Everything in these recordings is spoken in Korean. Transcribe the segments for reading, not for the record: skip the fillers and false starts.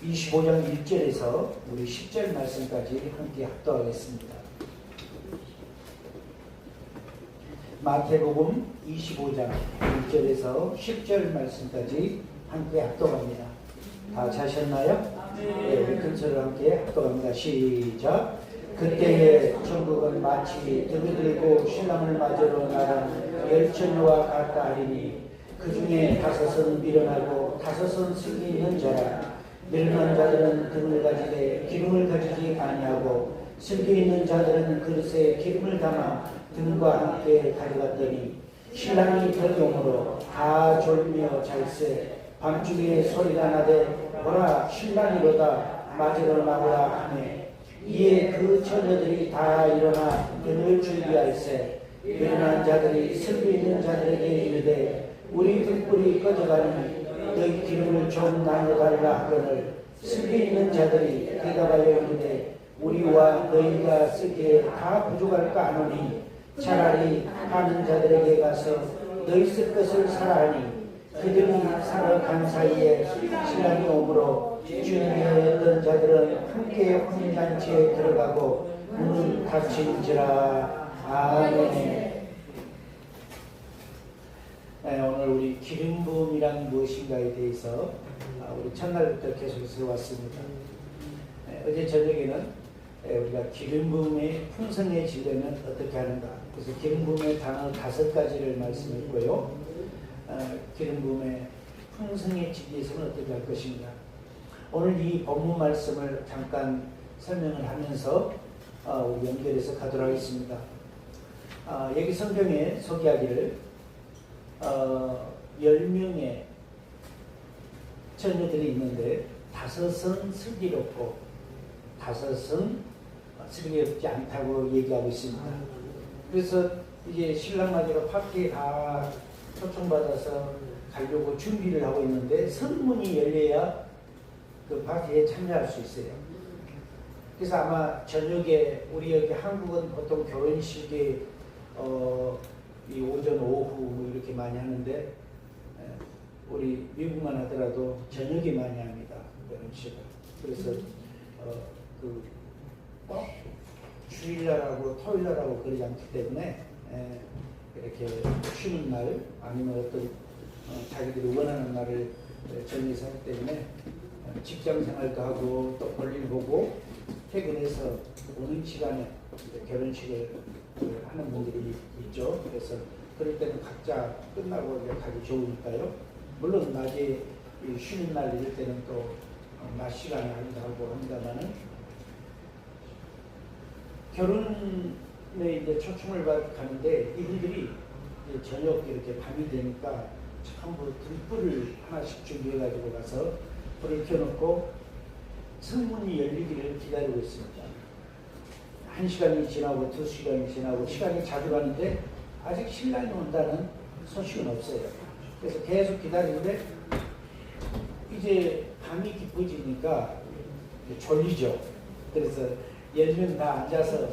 25장 1절에서 우리 10절 말씀까지 함께 합독하겠습니다. 마태복음 25장 1절에서 10절 말씀까지 함께 합독합니다. 다 자셨나요? 네, 우리 큰 소리로 함께 합독합니다. 시작. 그때에 천국은 마치 등을 들고 신랑을 맞으러 나간 열처녀와 같다 하리니 그 중에 5은 미련하고 5은 슬기 있는 자라. 미련한 자들은 등을 가지되 기름을 가지지 아니하고 슬기 있는 자들은 그릇에 기름을 담아 등과 함께 가져갔더니 신랑이 들어오므로 다 졸며 잘세. 밤중에 소리가 나되 보라 신랑이로다 맞으러 나오라 하매 이에 그 처녀들이 다 일어나 등을 준비할세. 미련한 자들이 슬기 있는 자들에게 이르되 우리 등불이 꺼져가니 너희 기름을 좀 나눠달라 하거늘 슬기 있는 자들이 대답하여 이르되 우리와 너희가 쓰기에 다 부족할까 하노니 차라리 하는 자들에게 가서 너희 쓸 것을 사라 하니 그들이 사러 간 사이에 신랑이 오므로 준비하였던 자들은 함께 혼인잔치에 들어가고 문은 닫힌지라. 아멘. 네, 오늘 우리 기름 부음이란 무엇인가에 대해서 우리 첫날부터 계속해서 왔습니다. 네, 어제 저녁에는 우리가 기름 부음이 풍성해지려면 어떻게 하는가. 그래서 기름 부음의 단어 5가지를 말씀했고요. 기름 부음의 풍성해지기 위해서는 어떻게 할 것인가. 오늘 이 본문 말씀을 잠깐 설명을 하면서 우리 연결해서 가도록 하겠습니다. 여기 성경에 소개하기를 10명의 처녀들이 있는데 5은 슬기롭고 5은 슬기롭지 않다고 얘기하고 있습니다. 그래서 이제 신랑 맞으러 파티에 다 초청받아서 가려고 준비를 하고 있는데 선문이 열려야 그 파티에 참여할 수 있어요. 그래서 아마 저녁에 우리 여기 한국은 보통 결혼식이 이 오전 오후 뭐 이렇게 많이 하는데 우리 미국만 하더라도 저녁에 많이 합니다. 결혼식을. 그래서 주일날하고 토요일날하고 그러지 않기 때문에 이렇게 쉬는 날 아니면 어떤 자기들이 원하는 날을 정해서 하기 때문에 직장 생활도 하고 또 볼일 보고 퇴근해서 오는 시간에 결혼식을 하는 분들이 있죠. 그래서 그럴 때는 각자 끝나고 이제 가기 좋으니까요. 물론 낮에 쉬는 날 이럴 때는 또 낮 시간에 하기도 하고 합니다만은 결혼에 이제 초청을 가는데 이분들이 이제 저녁 이렇게 밤이 되니까 전부 등불을 하나씩 준비해가지고 가서 불을 켜놓고 성문이 열리기를 기다리고 있습니다. 1시간이 지나고 2시간이 지나고 시간이 자주 가는데 아직 신랑이 온다는 소식은 없어요. 그래서 계속 기다리는데 이제 밤이 깊어지니까 졸리죠. 그래서 10명 다 앉아서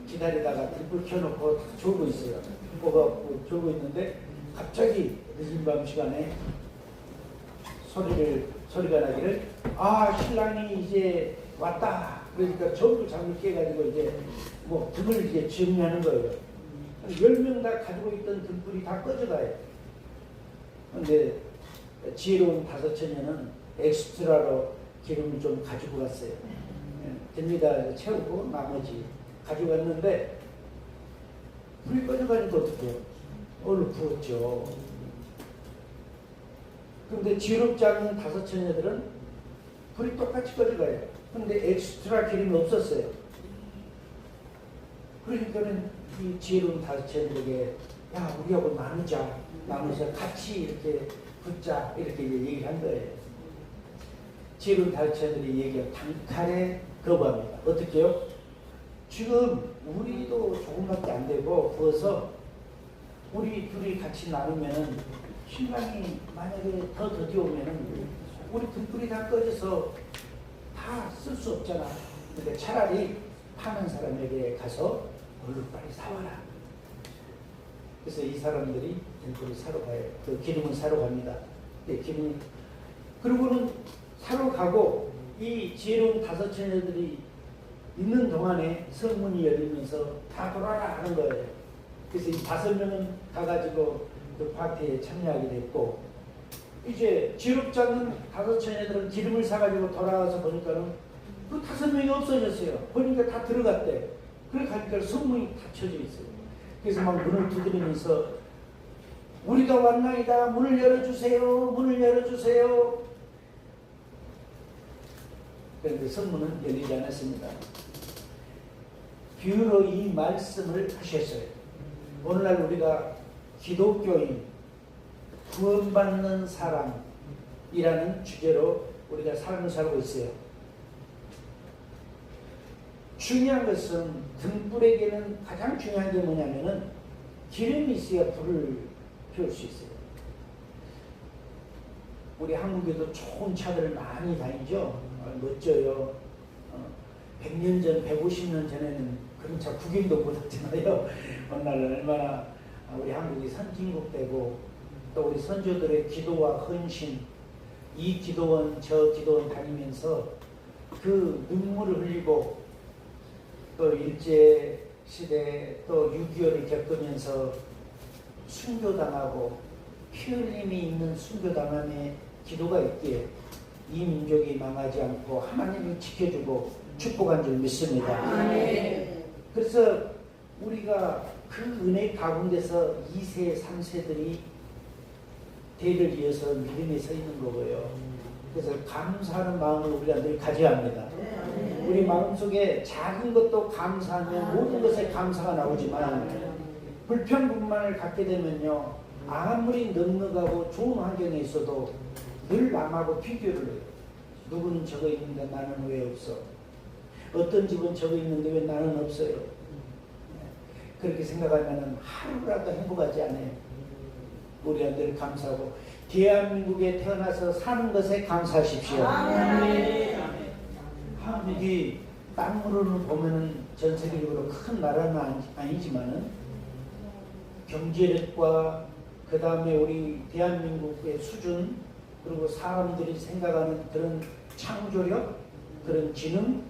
기다리다가 불 켜놓고 졸고 있어요. 졸고 있는데 갑자기 늦은 밤 시간에 소리가 나기를 신랑이 이제 왔다. 그러니까 전부 잠을 깨가지고 이제 뭐 등을 이제 정리하는 거예요. 10명 다 가지고 있던 등불이 다 꺼져가요. 근데 지혜로운 5처녀는 엑스트라로 기름을 좀 가지고 갔어요. 됩니다. 채우고 나머지 가지고 갔는데 불이 꺼져가니까 어떻게 해요? 얼른 부었죠. 근데 지혜롭지 않은 5처녀들은 불이 똑같이 꺼져가요. 근데 엑스트라 기름이 없었어요. 그러니까는 이 지혜로운 5처녀에게 야 우리하고 나누자 같이 이렇게 붙자 이렇게 얘기를 한 거예요. 지혜로운 5처녀들이 얘기하면 단칼에 거부합니다. 어떻게 해요? 지금 우리도 조금밖에 안 되고 부어서 우리 둘이 같이 나누면 신랑이 만약에 더 더디오면 우리 등불이 다 꺼져서 다 쓸 수 없잖아. 근데 차라리 파는 사람에게 가서 얼른 빨리 사와라. 그래서 이 사람들이 등불을 사러 가요. 그 기름을 사러 갑니다. 기름 그리고는 사러 가고 이 지혜로운 5 처녀들이 있는 동안에 성문이 열리면서 다 돌아라 하는 거예요. 그래서 이 5명은 가가지고 그 파티에 참여하게 됐고, 이제 지혜롭지 않은 5 처녀들은 기름을 사가지고 돌아와서 보니까는 그 5명이 없어졌어요. 보니까 다 들어갔대. 그래 가니까 성문이 닫혀져 있어요. 그래서 막 문을 두드리면서 우리가 왔나이다. 문을 열어주세요. 문을 열어주세요. 그런데 성문은 열리지 않았습니다. 비유로 이 말씀을 하셨어요. 오늘날 우리가 기독교인, 구원받는 사람이라는 주제로 우리가 삶을 살고 있어요. 중요한 것은 등불에게는 가장 중요한 게 뭐냐면은 기름이 있어야 불을 피울 수 있어요. 우리 한국에도 좋은 차들을 많이 다니죠. 멋져요. 100년 전, 150년 전에는 그런 차 구경도 못했잖아요. 오늘날 얼마나 우리 한국이 선진국되고 또 우리 선조들의 기도와 헌신, 이 기도원 저 기도원 다니면서 그 눈물을 흘리고 또 일제시대 또 6.25를 겪으면서 순교당하고 피 흘림이 있는 순교당함의 기도가 있기에 이 민족이 망하지 않고 하나님이 지켜주고 축복한 줄 믿습니다. 그래서 우리가 그 은혜 가운데서 2세, 3세들이 대를 이어서 믿음에 서 있는 거고요. 그래서 감사하는 마음을 우리가 늘 가져야 합니다. 우리 마음속에 작은 것도 감사하면 모든 것에 감사가 나오지만 불평불만을 갖게 되면요, 아무리 넉넉하고 좋은 환경에 있어도 늘 남하고 비교를 해요. 누구는 저거 있는데 나는 왜 없어? 어떤 집은 저거 있는데 왜 나는 없어요? 그렇게 생각하면 하루라도 행복하지 않아요. 우리가 늘 감사하고 대한민국에 태어나서 사는 것에 감사하십시오. 한국이 땅으로는 보면은 전 세계적으로 큰 나라는 아니지만은 경제력과 그 다음에 우리 대한민국의 수준, 그리고 사람들이 생각하는 그런 창조력, 그런 지능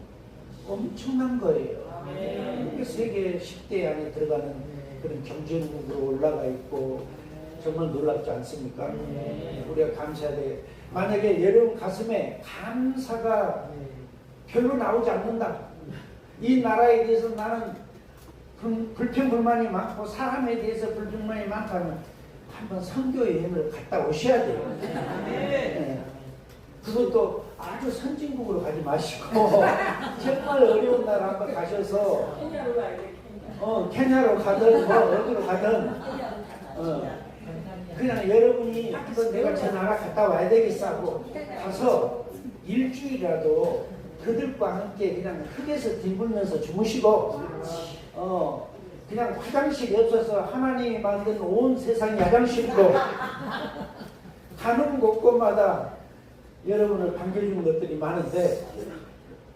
엄청난 거예요. 세계 10대 안에 들어가는 그런 경제력으로 올라가 있고 정말 놀랍지 않습니까? 우리가 감사해야 돼요. 만약에 여러분 가슴에 감사가 별로 나오지 않는다. 이 나라에 대해서 나는 불평불만이 많고 사람에 대해서 불평만이 많다면 한번 선교 여행을 갔다 오셔야 돼요. 네. 그것도 아주 선진국으로 가지 마시고 정말 어려운 나라 한번 가셔서 케냐로 가든 뭐 어디로 가든 그냥 여러분이 한번 내가 저 나라 갔다 와야 되겠어 하고 가서 일주일이라도 그들과 함께 그냥 흙에서 뒹굴면서 주무시고 그냥 화장실이 없어서 하나님이 만든 온 세상이 화장실이고 가는 곳곳마다 여러분을 반겨주는 것들이 많은데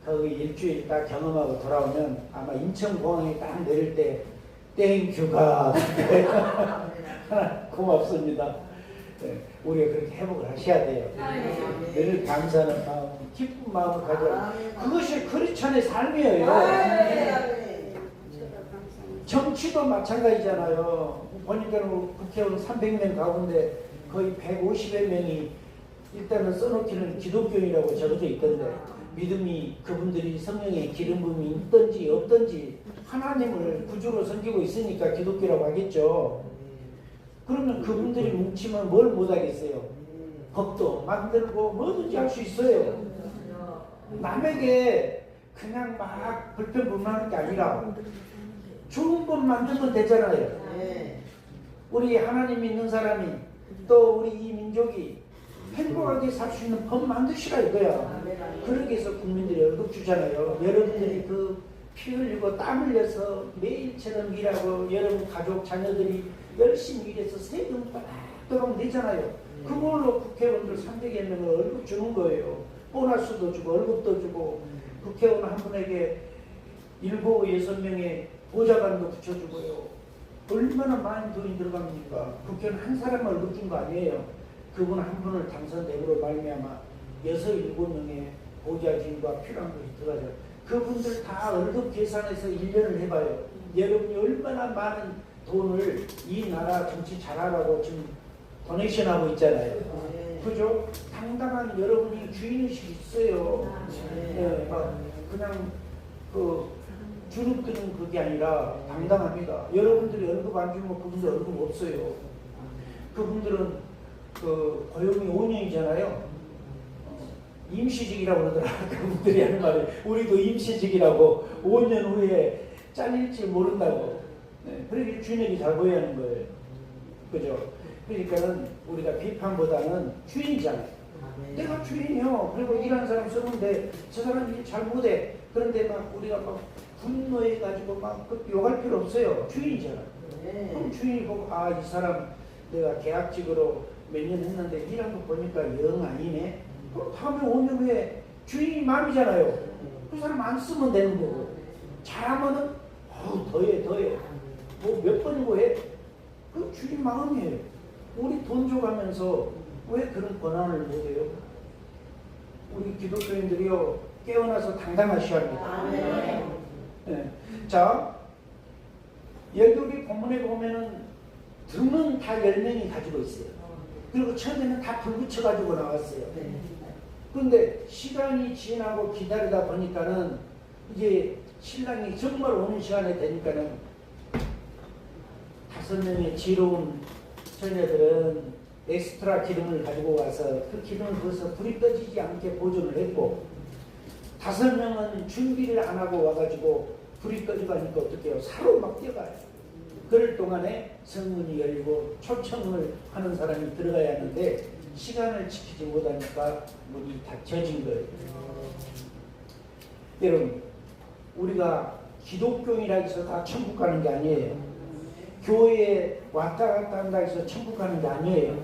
거기 일주일 딱 경험하고 돌아오면 아마 인천공항에 딱 내릴 때 땡큐가 고맙습니다. 네, 우리가 그렇게 회복을 하셔야 돼요. 늘 감사하는 마음, 기쁜 마음을 가져야 그것이 크리스찬의 삶이에요. 정치도 마찬가지잖아요. 보니까 국회의원 300명 가운데 거의 150여 명이 일단은 써놓기는 기독교인이라고 적어져 있던데 믿음이 그분들이 성령의 기름 부음이 있든지 없든지 하나님을 구주로 섬기고 있으니까 기독교라고 하겠죠. 그러면 그분들이 뭉치면 뭘 못하겠어요? 법도 만들고 뭐든지 할 수 있어요. 남에게 그냥 막 불평불만하는 게 아니라 좋은 법 만들면 되잖아요. 우리 하나님 믿는 사람이 또 우리 이 민족이 행복하게 살 수 있는 법 만드시라 이거야. 그러기 위해서 국민들이 월급 주잖아요. 여러분들이 그 피 흘리고 땀 흘려서 매일처럼 일하고 여러분 가족 자녀들이 열심히 일해서 세금 빠르도록 내잖아요. 그걸로 국회의원들 300여 명을 월급 주는 거예요. 보너스도 주고 월급도 주고 국회의원 한 분에게 7, 6명의 보좌관도 붙여주고요. 얼마나 많은 돈이 들어갑니까? 국회의원 한 사람만 월급 준 거 아니에요. 그분 한 분을 당선되므로 말미암아 6, 7명의 보좌진과 필요한 것이 들어가죠. 그분들 다 월급 계산해서 1년을 해봐요. 여러분이 얼마나 많은 돈을 이 나라 정치 잘하라고 지금 도네이션하고 있잖아요. 그죠? 당당한 여러분이 주인의식이 있어요. 네, 그냥 주눅드는 그게 아니라 당당합니다. 여러분들이 월급 안 주면 그분들 월급 없어요. 그분들은 고용이 5년이잖아요. 임시직이라고 그러더라. 그분들이 하는 말이 우리도 임시직이라고 5년 후에 잘릴지 모른다고. 네, 그러니 주인에게 잘 보여야 하는 거예요. 그죠? 그러니까는 우리가 비판보다는 주인이잖아요. 내가 주인이요. 그리고 일하는 사람 쓰는데 저 사람 일 잘 못해. 그런데 막 우리가 막 분노해가지고 막 욕할 필요 없어요. 주인이잖아요. 그럼 주인이 보고 이 사람 내가 계약직으로 몇 년 했는데 일한 거 보니까 영 아니네. 그럼 다음에 5년 후에 주인이 마음이잖아요. 그 사람 안 쓰면 되는 거고. 잘하면은 더해. 뭐 몇 번이고 해. 그 주인 마음이에요. 우리 돈 줘가면서 왜 그런 권한을 못해요? 우리 기독교인들이요 깨어나서 당당하셔야 합니다. 네. 자, 여기 우리 본문에 보면은 등은 다 10명이 가지고 있어요. 그리고 처음에는 다 불 붙여가지고 나왔어요. 그런데 시간이 지나고 기다리다 보니까는 이제 신랑이 정말 오는 시간에 되니까는 5명의 지혜로운 처녀들은 엑스트라 기름을 가지고 와서 그 기름을 부어서 불이 꺼지지 않게 보존을 했고 5명은 준비를 안 하고 와가지고 불이 꺼져가니까 어떻게 해요? 사로 막 뛰어가요. 그럴 동안에 성문이 열리고 초청을 하는 사람이 들어가야 하는데 시간을 지키지 못하니까 문이 닫혀진 거예요. 여러분, 우리가 기독교인이라 해서 다 천국 가는 게 아니에요. 교회에 왔다 갔다 한다 해서 천국 가는 게 아니에요.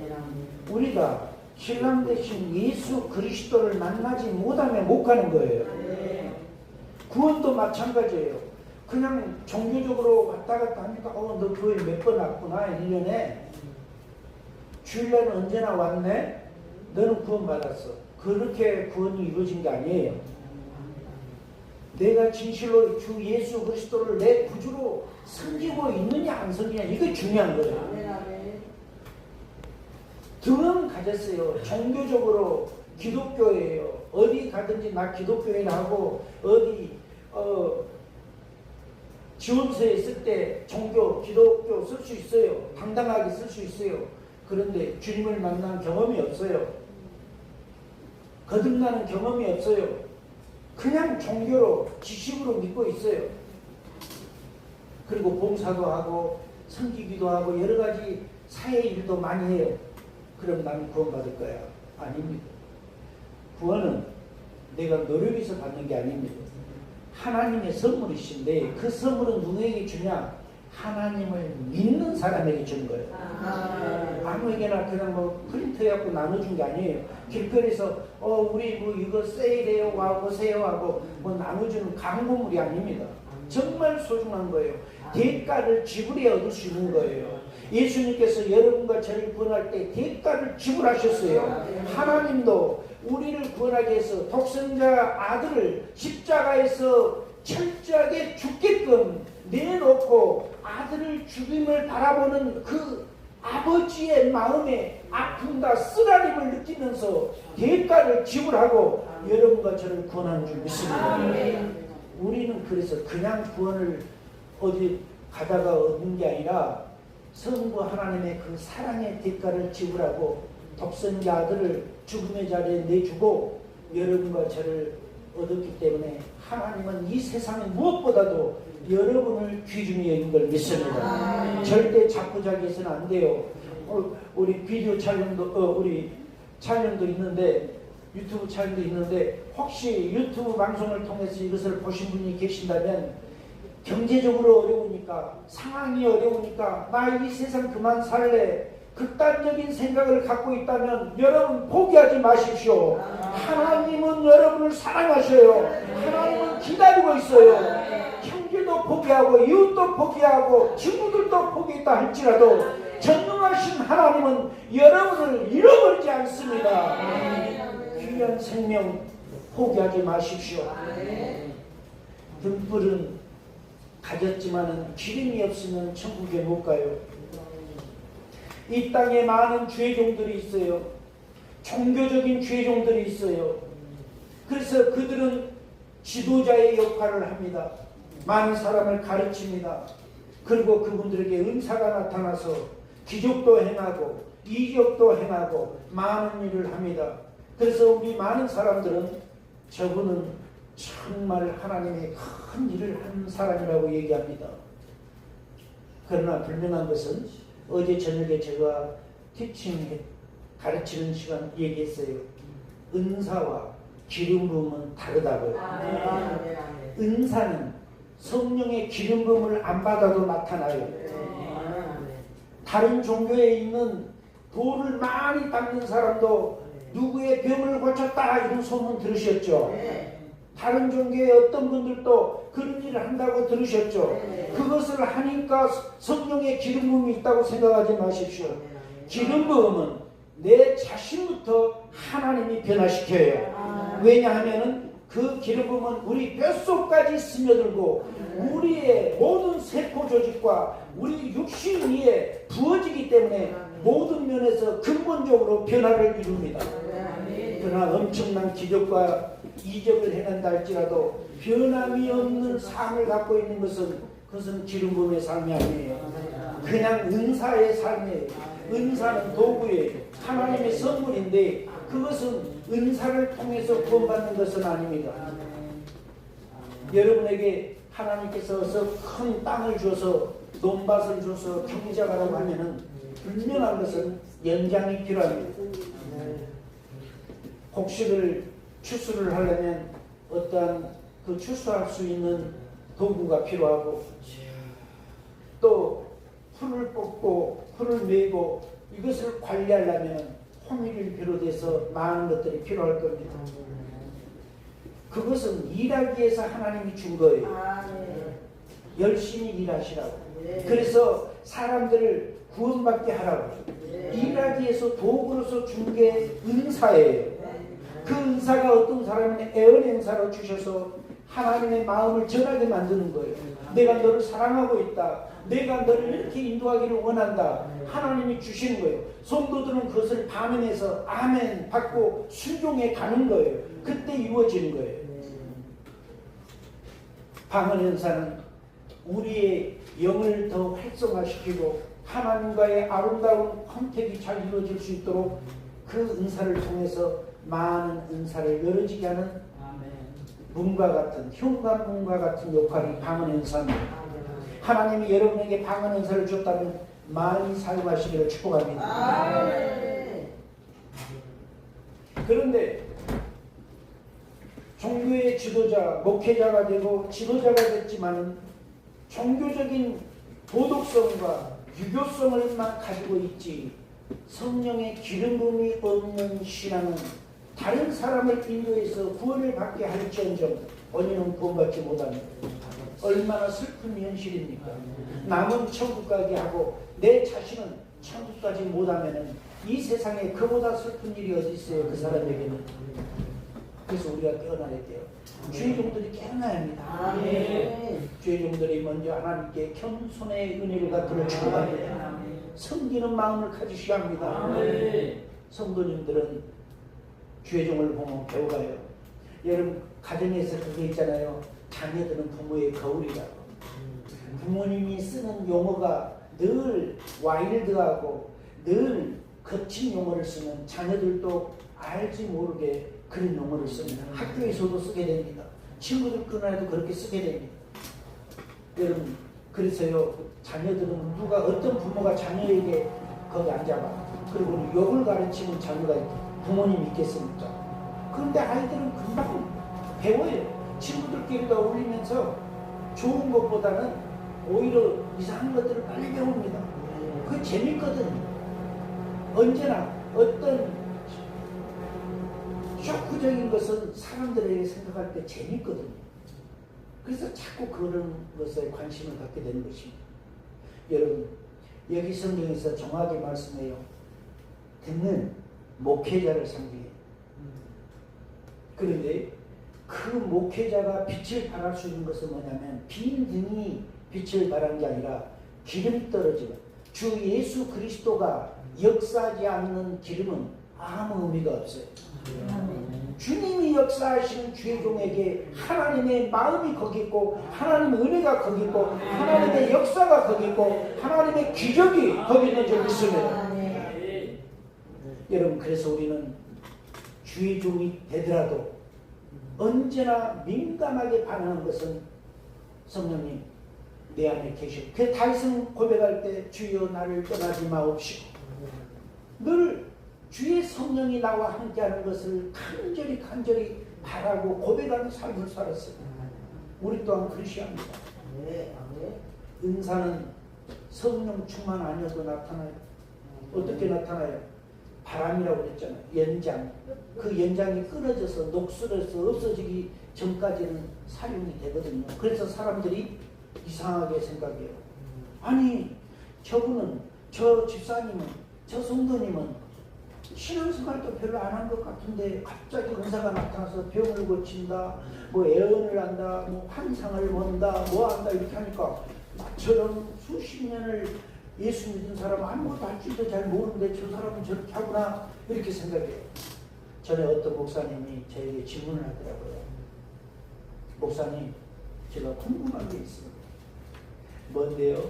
우리가 신랑 대신 예수 그리스도를 만나지 못하면 못 가는 거예요. 구원도 마찬가지예요. 그냥 종교적으로 왔다 갔다 하니까 너 교회 몇 번 왔구나 1년에 주일날은 언제나 왔네? 너는 구원 받았어. 그렇게 구원이 이루어진 게 아니에요. 내가 진실로 주 예수 그리스도를 내 구주로 섬기고 있느냐 안 섬기냐 이게 중요한 거예요. 등은 가졌어요. 종교적으로 기독교예요. 어디 가든지 나 기독교인하고 어디 지원서에 쓸 때 종교, 기독교 쓸 수 있어요. 당당하게 쓸 수 있어요. 그런데 주님을 만난 경험이 없어요. 거듭나는 경험이 없어요. 그냥 종교로 지식으로 믿고 있어요. 그리고 봉사도 하고 섬기기도 하고 여러 가지 사회 일도 많이 해요. 그럼 나는 구원받을 거야? 아닙니다. 구원은 내가 노력해서 받는 게 아닙니다. 하나님의 선물이신데 그 선물은 누구에게 주냐? 하나님을 믿는 사람에게 주는 거예요. 아무에게나 그냥 뭐 프린트해갖고 나눠준 게 아니에요. 길거리에서 우리 뭐 이거 세일해요 와 보세요 하고 뭐 나눠주는 광고물이 아닙니다. 정말 소중한 거예요. 대가를 지불해 얻을 수 있는 거예요. 예수님께서 여러분과 저를 구원할 때 대가를 지불하셨어요. 하나님도 우리를 구원하기 위해서 독생자 아들을 십자가에서 철저하게 죽게끔 내놓고 아들을 죽임을 바라보는 그 아버지의 마음에 아픔과 쓰라림을 느끼면서 대가를 지불하고 여러분과 저를 구원하는 줄 믿습니다. 우리는 그래서 그냥 구원을 어디 가다가 얻는 게 아니라 성부 하나님의 그 사랑의 대가를 지불하고 독생자 아들을 죽음의 자리에 내주고 여러분과 저를 얻었기 때문에 하나님은 이 세상에 무엇보다도 여러분을 귀중히 여긴 걸 믿습니다. 절대 자꾸자기해서는 안 돼요. 우리 비디오 촬영도 우리 촬영도 있는데 유튜브 촬영도 있는데 혹시 유튜브 방송을 통해서 이것을 보신 분이 계신다면 경제적으로 어려우니까 상황이 어려우니까 나 이 세상 그만 살래 극단적인 생각을 갖고 있다면 여러분 포기하지 마십시오. 하나님은 여러분을 사랑하셔요. 하나님은 기다리고 있어요. 형제도 포기하고 이웃도 포기하고 친구들도 포기했다 할지라도 전능하신 하나님은 여러분을 잃어버리지 않습니다. 귀한 생명 포기하지 마십시오. 등불은 가졌지만은 기름이 없으면 천국에 못 가요. 이 땅에 많은 죄종들이 있어요. 종교적인 죄종들이 있어요. 그래서 그들은 지도자의 역할을 합니다. 많은 사람을 가르칩니다. 그리고 그분들에게 은사가 나타나서 기적도 행하고 이적도 행하고 많은 일을 합니다. 그래서 우리 많은 사람들은 저분은 정말 하나님의 큰 일을 한 사람이라고 얘기합니다. 그러나 분명한 것은 어제 저녁에 제가 티칭 가르치는 시간 얘기했어요. 은사와 기름 부음은 다르다고요. 은사는 성령의 기름 부음을 안 받아도 나타나요. 다른 종교에 있는 돌을 많이 닦는 사람도 누구의 병을 고쳤다 이런 소문 들으셨죠? 다른 종교의 어떤 분들도 그런 일을 한다고 들으셨죠? 그것을 하니까 성령의 기름 부음이 있다고 생각하지 마십시오. 기름 부음은 내 자신부터 하나님이 변화시켜요. 왜냐하면 그 기름 부음은 우리 뼛속까지 스며들고 우리의 모든 세포 조직과 우리 육신 위에 부어지기 때문에 모든 면에서 근본적으로 변화를 이룹니다. 그러나 엄청난 기적과 이적을 행한다 할지라도 변함이 없는 삶을 갖고 있는 것은 그것은 기름 부음의 삶이 아니에요. 그냥 은사의 삶이에요. 은사는 도구예요. 하나님의 선물인데 그것은 은사를 통해서 구원받는 것은 아닙니다. 여러분에게 하나님께서 큰 땅을 줘서 논밭을 줘서 경작하라고 하면은 분명한 것은 연장이 필요합니다. 곡식을 추수를 하려면 어떠한 그 추수할 수 있는 도구가 필요하고 또 풀을 뽑고 풀을 메고 이것을 관리하려면 호미를 비롯해서 많은 것들이 필요할 겁니다. 그것은 일하기 위해서 하나님이 준 거예요. 열심히 일하시라고. 그래서 사람들을 구원받게 하라고. 일하기 위해서 도구로서 준 게 은사예요. 그 은사가 어떤 사람은 애언의 은사로 주셔서 하나님의 마음을 전하게 만드는 거예요. 내가 너를 사랑하고 있다. 내가 너를 이렇게 인도하기를 원한다. 하나님이 주시는 거예요. 성도들은 그것을 반응해서 아멘 받고 순종해 가는 거예요. 그때 이루어지는 거예요. 방언 현상은 우리의 영을 더 활성화시키고 하나님과의 아름다운 컨택이 잘 이루어질 수 있도록 그 은사를 통해서 많은 은사를 열어지게 하는 문과 같은 현관문과 같은 역할이 방언 현상입니다. 하나님이 여러분에게 방언 은사를 줬다면 많이 사용하시기를 축복합니다. 그런데 종교의 지도자, 목회자가 되고 지도자가 됐지만 종교적인 도덕성과 유교성을만 가지고 있지 성령의 기름 부음이 없는 신앙은 다른 사람을 인도해서 구원을 받게 할지언정 언니는 구원받지 못합니다. 얼마나 슬픈 현실입니까? 남은 천국 가게 하고 내 자신은 천국까지 못하면 이 세상에 그보다 슬픈 일이 어디 있어요? 그 사람에게는. 그래서 우리가 깨어나야 돼요. 죄종들이 깨어나야 합니다. 죄종들이 먼저 하나님께 겸손의 은혜를 갖도록 축복합니다. 섬기는 마음을 가지셔야 합니다. 성도님들은 죄종을 보면 배워가요. 여러분 가정에서 그게 있잖아요. 자녀들은 부모의 거울이라고. 부모님이 쓰는 용어가 늘 와일드하고 늘 거친 용어를 쓰면 자녀들도 알지 모르게 그런 용어를 씁니다. 학교에서도 쓰게 됩니다. 친구들 그날도 그렇게 쓰게 됩니다. 여러분 그래서요 자녀들은 누가 어떤 부모가 자녀에게 거기 앉아봐 그리고 욕을 가르치는 자녀가 부모님 있겠습니까? 그런데 아이들은 금방 배워요. 친구들끼리도 어울리면서 좋은 것보다는 오히려 이상한 것들을 빨리 배웁니다. 그게 재밌거든. 언제나 어떤 쇼크적인 것은 사람들에게 생각할 때 재밌거든요. 그래서 자꾸 그런 것에 관심을 갖게 되는 것입니다. 여러분 여기 성경에서 정확히 말씀해요. 듣는 목회자를 상징해요. 그런데 그 목회자가 빛을 발할 수 있는 것은 뭐냐면 빈 등이 빛을 발하는 게 아니라 기름이 떨어지면 주 예수 그리스도가 역사하지 않는 기름은 아무 의미가 없어요. 주님이 역사하시는 주의 종에게 하나님의 마음이 거기 있고 하나님의 은혜가 거기 있고 하나님의 역사가 거기 있고 하나님의 기적이 거기 있는 줄 믿습니다. 여러분, 그래서 우리는 주의 종이 되더라도 언제나 민감하게 반응하는 것은 성령님 내 안에 계시고, 그 다윗은 고백할 때 주여 나를 떠나지 마옵시고 늘 주의 성령이 나와 함께하는 것을 간절히 바라고 고백하는 삶을 살았어요. 우리 또한 그러셔야 합니다. 은사는 성령 충만 아니어도 나타나요. 어떻게 나타나요? 바람이라고 그랬잖아요. 연장. 그 연장이 끊어져서 녹슬어서 없어지기 전까지는 사용이 되거든요. 그래서 사람들이 이상하게 생각해요. 아니, 저분은, 저 집사님은, 저 성도님은 신앙생활도 별로 안 한 것 같은데 갑자기 은사가 나타나서 병을 고친다, 뭐 애언을 한다, 뭐 환상을 본다, 뭐 한다 이렇게 하니까 나처럼 수십 년을 예수 믿은 사람은 아무것도 할 줄도 잘 모르는데 저 사람은 저렇게 하구나 이렇게 생각해요. 전에 어떤 목사님이 저에게 질문을 하더라고요. 목사님, 제가 궁금한 게 있습니다. 뭔데요?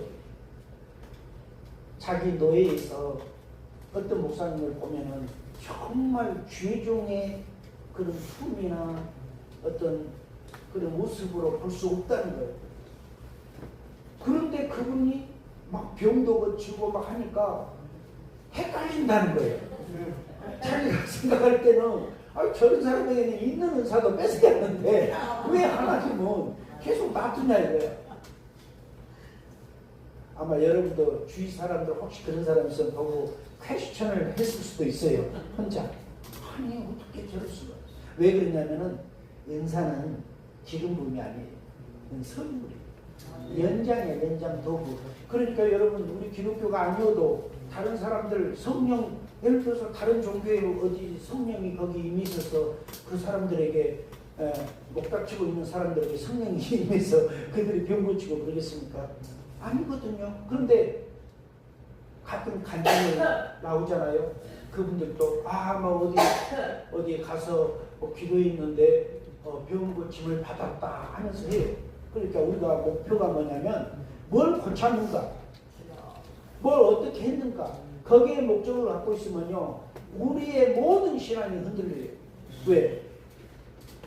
자기 노예에서 어떤 목사님을 보면은 정말 죄종의 그런 품이나 어떤 그런 모습으로 볼 수 없다는 거예요. 그런데 그분이 막 병도 고치고 막 하니까 헷갈린다는 거예요. 자기가 생각할 때는 저런 사람에게는 있는 은사도 뺏어야하는데 왜 하나님은 계속 놔두냐 이거예요. 아마 여러분도 주위 사람들 혹시 그런 사람 있으면 보고 퀘스천을 했을 수도 있어요. 혼자. 아니 어떻게 저럴 수가. 왜 그러냐면은 은사는 기름 부음이 아니에요. 선물이에요. 연장이에요. 연장 도구. 그러니까 여러분, 우리 기독교가 아니어도 다른 사람들 성령, 예를 들어서 다른 종교에 어디 성령이 거기 임해 있어서 그 사람들에게 목닥치고 있는 사람들에게 성령이 임해서 그들이 병 고치고 그러겠습니까? 아니거든요. 그런데 가끔 간증이 나오잖아요. 그분들도 뭐 어디 가서 뭐 기도했는데 병 고침을 받았다 하면서 해요. 그러니까 우리가 목표가 뭐냐면 뭘 고쳤는가, 뭘 어떻게 했는가, 거기에 목적을 갖고 있으면요 우리의 모든 신앙이 흔들려요. 왜?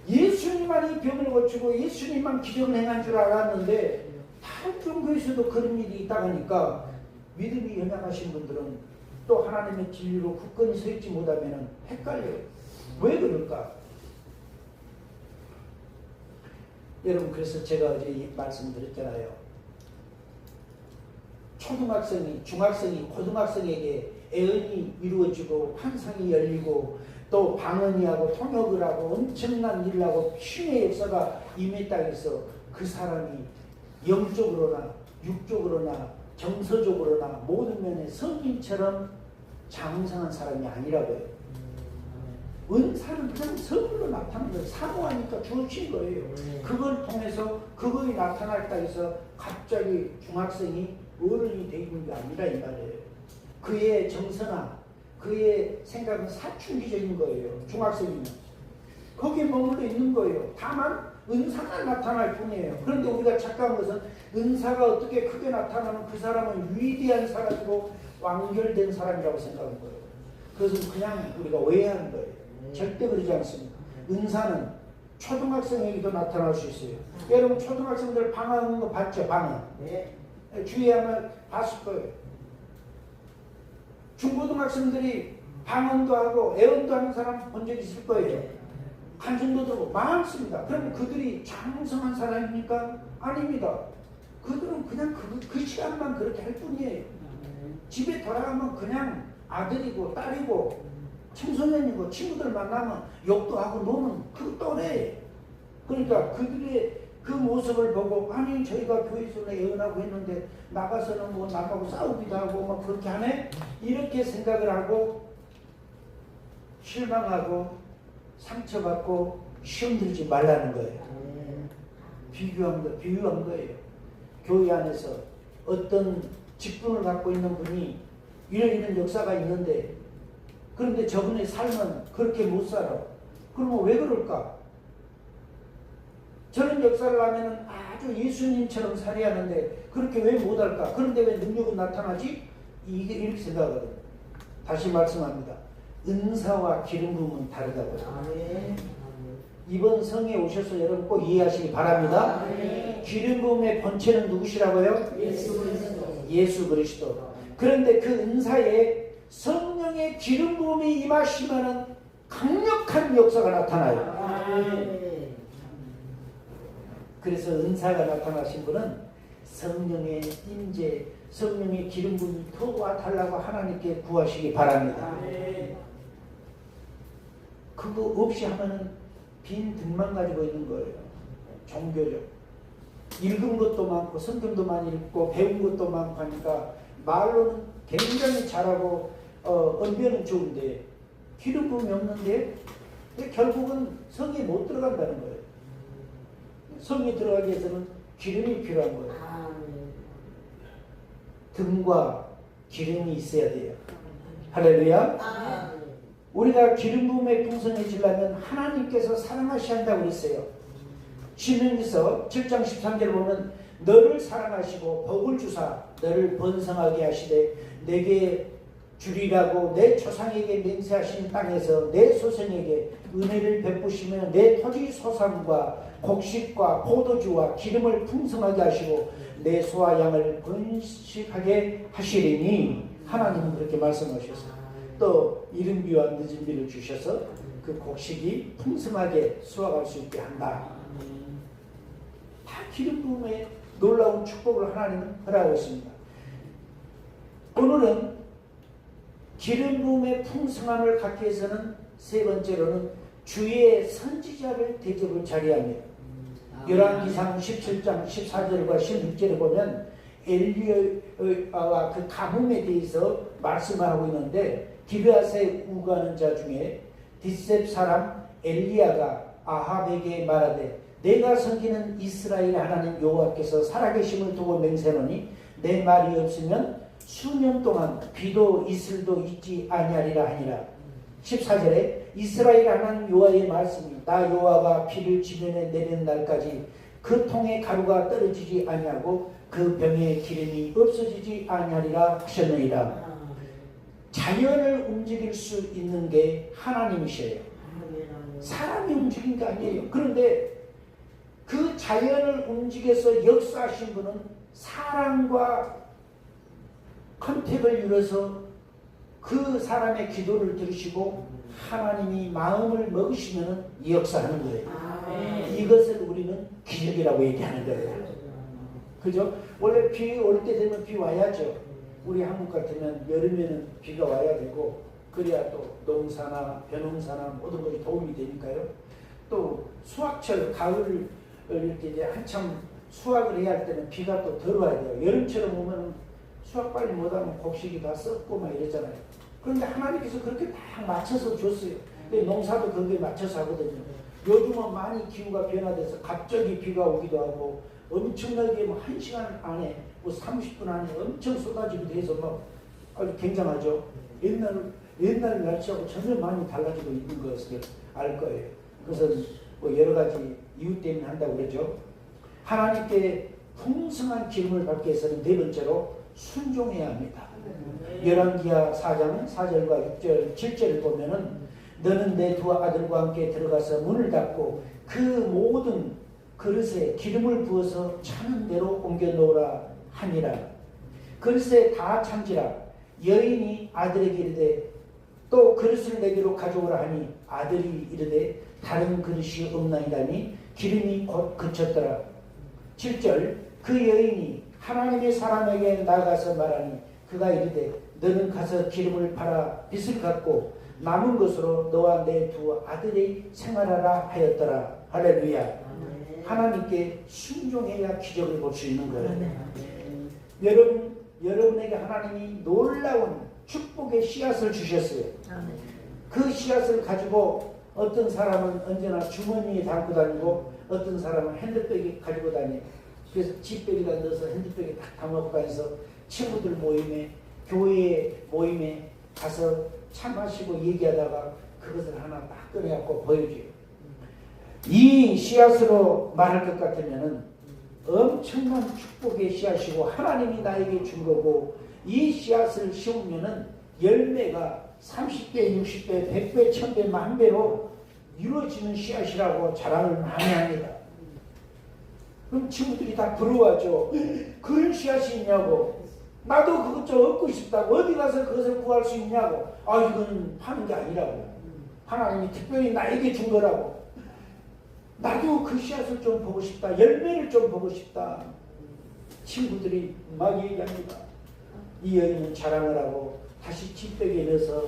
예수님만이 병을 고치고 예수님만 기적을 행한 줄 알았는데 다른 종교에서도 그런 일이 있다 보니까 믿음이 연약하신 분들은 또 하나님의 진리로 굳건히 서 있지 못하면 헷갈려요. 왜 그럴까? 여러분, 그래서 제가 어제 이 말씀드렸잖아요. 초등학생이, 중학생이, 고등학생에게 애언이 이루어지고 환상이 열리고 또 방언이 하고 통역을 하고 엄청난 일을 하고 신의 역사가 임했다 해서 그 사람이 영적으로나 육적으로나 정서적으로나 모든 면에 성인처럼 장성한 사람이 아니라고요. 은사는 그냥 선물로 나타나는 거예요. 사모하니까 주어진 거예요. 그걸 통해서 그거에 나타났다 해서 갑자기 중학생이 어른이 되는 게 아니라 이 말이에요. 그의 정서나 그의 생각은 사춘기적인 거예요. 중학생이면 거기에 머물러 있는 거예요. 다만 은사가 나타날 뿐이에요. 그런데 우리가 착각한 것은 은사가 어떻게 크게 나타나면 그 사람은 위대한 사람이고 완결된 사람이라고 생각하는 거예요. 그것은 그냥 우리가 오해하는 거예요. 절대 그러지 않습니다. 은사는 초등학생에게도 나타날 수 있어요. 여러분 초등학생들 방황하는 거 봤죠? 방황. 네. 주위에 아마 봤을 거예요. 중고등학생들이 방언도 하고 애언도 하는 사람 본 적 있을 거예요. 간증도 들고 많습니다. 그럼 그들이 장성한 사람입니까? 아닙니다. 그들은 그냥 그 시간만 그렇게 할 뿐이에요. 집에 돌아가면 그냥 아들이고 딸이고 청소년이고 친구들 만나면 욕도 하고 노는 그 또래. 그러니까 그들의 그 모습을 보고 아니 저희가 교회에서 예언하고 했는데 나가서는 뭐 남하고 싸우기도 하고 막 그렇게 하네? 이렇게 생각을 하고 실망하고 상처받고 시험 들지 말라는 거예요. 비유한 거예요. 교회 안에서 어떤 직분을 갖고 있는 분이 이런 역사가 있는데, 그런데 저분의 삶은 그렇게 못 살아. 그러면 왜 그럴까? 저런 역사를 하면 아주 예수님처럼 살아야 하는데 그렇게 왜 못할까? 그런데 왜 능력은 나타나지? 이렇게 생각하거든요. 다시 말씀합니다. 은사와 기름 부음은 다르다고요. 이번 성에 오셔서 여러분 꼭 이해하시기 바랍니다. 기름 부음의 본체는 누구시라고요? 예수 그리스도. 그런데 그 은사에 성령의 기름 부음이 임하시면은 강력한 역사가 나타나요. 그래서 은사가 나타나신 분은 성령의 임재, 성령의 기름 부음이 더 와달라고 하나님께 구하시기 바랍니다. 그거 없이 하면은 빈 등만 가지고 있는 거예요. 종교적. 읽은 것도 많고 성경도 많이 읽고 배운 것도 많고 하니까 말로는 굉장히 잘하고 언변은 좋은데 기름 부음이 없는데 결국은 성에 못 들어간다는 거예요. 성에 들어가기 위해서는 기름이 필요한 거예요. 등과 기름이 있어야 돼요. 할렐루야. 우리가 기름 부음에 풍성해지려면 하나님께서 사랑하셔야 한다고 그랬어요. 신명기서 7장 13절을 보면 너를 사랑하시고 복을 주사 너를 번성하게 하시되 내게 주리라고 내 조상에게 맹세하신 땅에서 내 소생에게 은혜를 베푸시며 내 토지 소산과 곡식과 포도주와 기름을 풍성하게 하시고 내 소와 양을 번식하게 하시리니 하나님은 그렇게 말씀하셨어요. 또 이른 비와 늦은 비를 주셔서 그 곡식이 풍성하게 수확할 수 있게 한다. 다 기름 부음의 놀라운 축복을 하나님은 허락하고 있습니다. 오늘은 기름 부음의 풍성함을 갖기 위해서는 세 번째로는 주의 선지자를 대접을 잘해야 합니다. 열왕기상 17장 14절과 16절을 보면 엘리야와 그 가뭄에 대해서 말씀을 하고 있는데 기브앗에 우가는 자 중에 디셉 사람 엘리야가 아합에게 말하되 내가 섬기는 이스라엘 하나님 여호와께서 살아계심을 두고 맹세하노니 내 말이 없으면 수년 동안 비도 이슬도 있지 아니하리라 하니라. 14절에 이스라엘 하나님 여호와의 말씀이 나 여호와가 비를 지면에 내리는 날까지 그 통에 가루가 떨어지지 아니하고 그 병에 기름이 없어지지 아니하리라 하셨느니라. 자연을 움직일 수 있는 게 하나님이셔요. 사람이 움직인 게 아니에요. 그런데 그 자연을 움직여서 역사하신 분은 사람과 컨택을 이뤄서 그 사람의 기도를 들으시고 하나님이 마음을 먹으시면 역사하는 거예요. 이것을 우리는 기적이라고 얘기하는 거예요. 그죠? 원래 비 올 때 되면 비 와야죠. 우리 한국 같으면 여름에는 비가 와야 되고 그래야 또 농사나 벼농사나 모든 것이 도움이 되니까요. 또 수확철 가을 이렇게 이제 한참 수확을 해야 할 때는 비가 또 덜 와야 돼요. 여름처럼 오면 수확 빨리 못하면 곡식이 다 썩고 막 이러잖아요. 그런데 하나님께서 그렇게 다 맞춰서 줬어요. 농사도 거기에 맞춰서 하거든요. 요즘은 많이 기후가 변화돼서 갑자기 비가 오기도 하고 엄청나게 뭐 1시간 안에 뭐 30분 안에 엄청 쏟아지기도 해서 막 아주 굉장하죠. 옛날 날씨하고 전혀 많이 달라지고 있는 것을 알 거예요. 그것은 뭐 여러 가지 이유 때문에 한다고 그러죠. 하나님께 풍성한 기름을 받기 위해서는 네 번째로 순종해야 합니다. 열왕기하 4장 4절과 6절 7절을 보면은 너는 내 두 아들과 함께 들어가서 문을 닫고 그 모든 그릇에 기름을 부어서 차는 대로 옮겨 놓으라 하니라. 그릇에 다 찬지라. 여인이 아들에게 이르되 또 그릇을 내게로 가져오라 하니 아들이 이르되 다른 그릇이 없나이다니 기름이 곧 그쳤더라. 7절 그 여인이 하나님의 사람에게 나가서 말하니 그가 이르되 너는 가서 기름을 팔아 빚을 갚고 남은 것으로 너와 내 두 아들이 생활하라 하였더라. 할렐루야. 하나님께 순종해야 기적을 볼 수 있는 거예요. 여러분에게 하나님이 놀라운 축복의 씨앗을 주셨어요. 그 씨앗을 가지고 어떤 사람은 언제나 주머니에 담고 다니고 어떤 사람은 핸드백에 가지고 다니. 그래서 지백에다 넣어서 핸드백에 딱 담아서 다니서 친구들 모임에 교회 모임에 가서 차 마시고 얘기하다가 그것을 하나 딱 꺼내갖고 보여줘요. 이 씨앗으로 말할 것 같으면은 엄청난 축복의 씨앗이고 하나님이 나에게 준 거고 이 씨앗을 심으면은 열매가 30배, 60배, 100배, 1000배, 만배로 이루어지는 씨앗이라고 자랑을 많이 합니다. 그럼 친구들이 다 부러워하죠. 그런 씨앗이 있냐고. 나도 그것 좀 얻고 싶다고. 어디 가서 그것을 구할 수 있냐고. 아, 이건 파는 게 아니라고. 하나님이 특별히 나에게 준 거라고. 나도 그 씨앗을 좀 보고 싶다. 열매를 좀 보고 싶다. 친구들이 막 얘기합니다. 이 여인은 자랑을 하고 다시 지퍼에 넣어서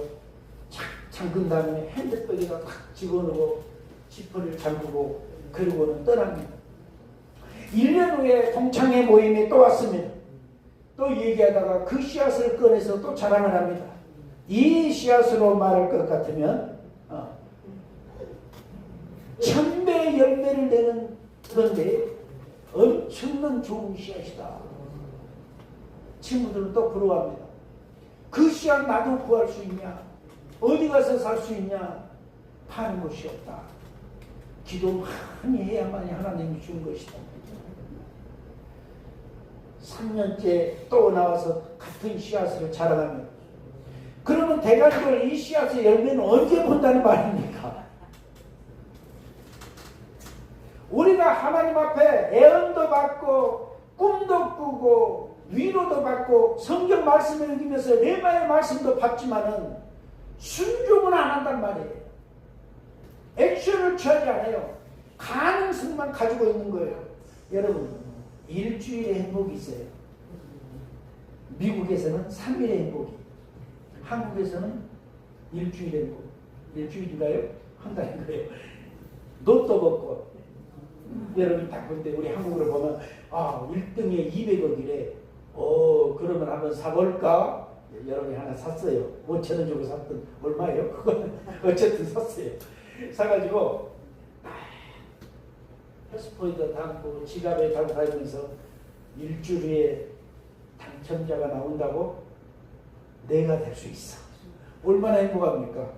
착 잠근 다음에 핸드백에다 탁 집어넣고 지퍼를 잠그고 그리고는 떠납니다. 1년 후에 동창회 모임에 또 왔습니다. 또 얘기하다가 그 씨앗을 꺼내서 또 자랑을 합니다. 이 씨앗으로 말할 것 같으면 1000배 열매를 내는 그런데 엄청난 좋은 씨앗이다. 친구들은 또 부러워합니다. 그 씨앗 나도 구할 수 있냐? 어디 가서 살 수 있냐? 파는 곳이 없다. 기도 많이 해야만이 하나님이 준 것이다. 3년째 또 나와서 같은 씨앗을 자랑합니다. 그러면 대가족을 이 씨앗의 열매는 언제 본다는 말입니까? 우리가 하나님 앞에 애언도 받고 꿈도 꾸고 위로도 받고 성경 말씀을 읽으면서 레마의 말씀도 받지만은 순종은 안 한단 말이에요. 액션을 취하지 않아요. 가능성만 가지고 있는 거예요. 여러분, 일주일의 행복이 있어요. 미국에서는 3일의 행복이, 한국에서는 일주일의 행복. 일주일인가요? 한 달인가요? 로또 먹고 여러분 딱 볼 때 우리 한국으로 보면 1등에 200억이래. 그러면 한번 사볼까? 여러분이 하나 샀어요. 5,000원 주고 샀던 얼마예요? 그건 어쨌든 샀어요. 사가지고 패스포드 담고 지갑에 담고 다니면서 일주일 후에 당첨자가 나온다고 내가 될 수 있어. 얼마나 행복합니까?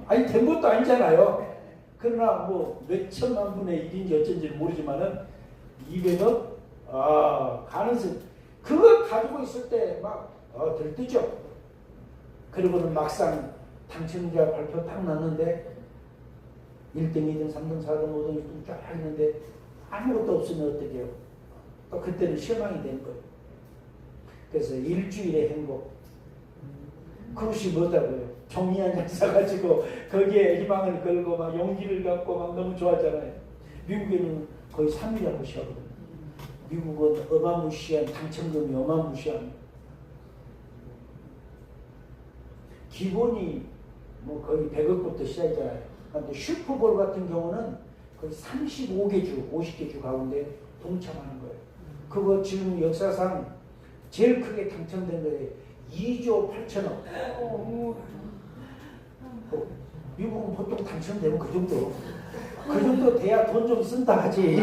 아니 된 것도 아니잖아요. 그러나 뭐 몇천만 분의 1인지 어쩐지 모르지만은 200억? 가능성. 그걸 가지고 있을 때 막 들뜨죠. 그리고는 막상 당첨자 발표 딱 났는데 1등, 2등, 3등, 4등, 5등, 6등 쫙 했는데 아무것도 없으면 어떻게 해요? 또 그때는 실망이 되는 거예요. 그래서 일주일의 행복. 그것이 뭐다고요? 종이 한 장 사가지고 거기에 희망을 걸고 막 용기를 갖고 막 너무 좋아하잖아요. 미국에는 거의 3일이라고 시하거든요. 미국은 어마무시한 당첨금이 어마무시한. 기본이 뭐 거의 100억부터 시작이잖아요. 그런데 슈퍼볼 같은 경우는 거의 35개 주, 50개 주 가운데 동참하는 거예요. 그거 지금 역사상 제일 크게 당첨된 거예요. 2조 8천억. 미국은 보통 당첨되면 그 정도 돼야 돈 좀 쓴다 하지.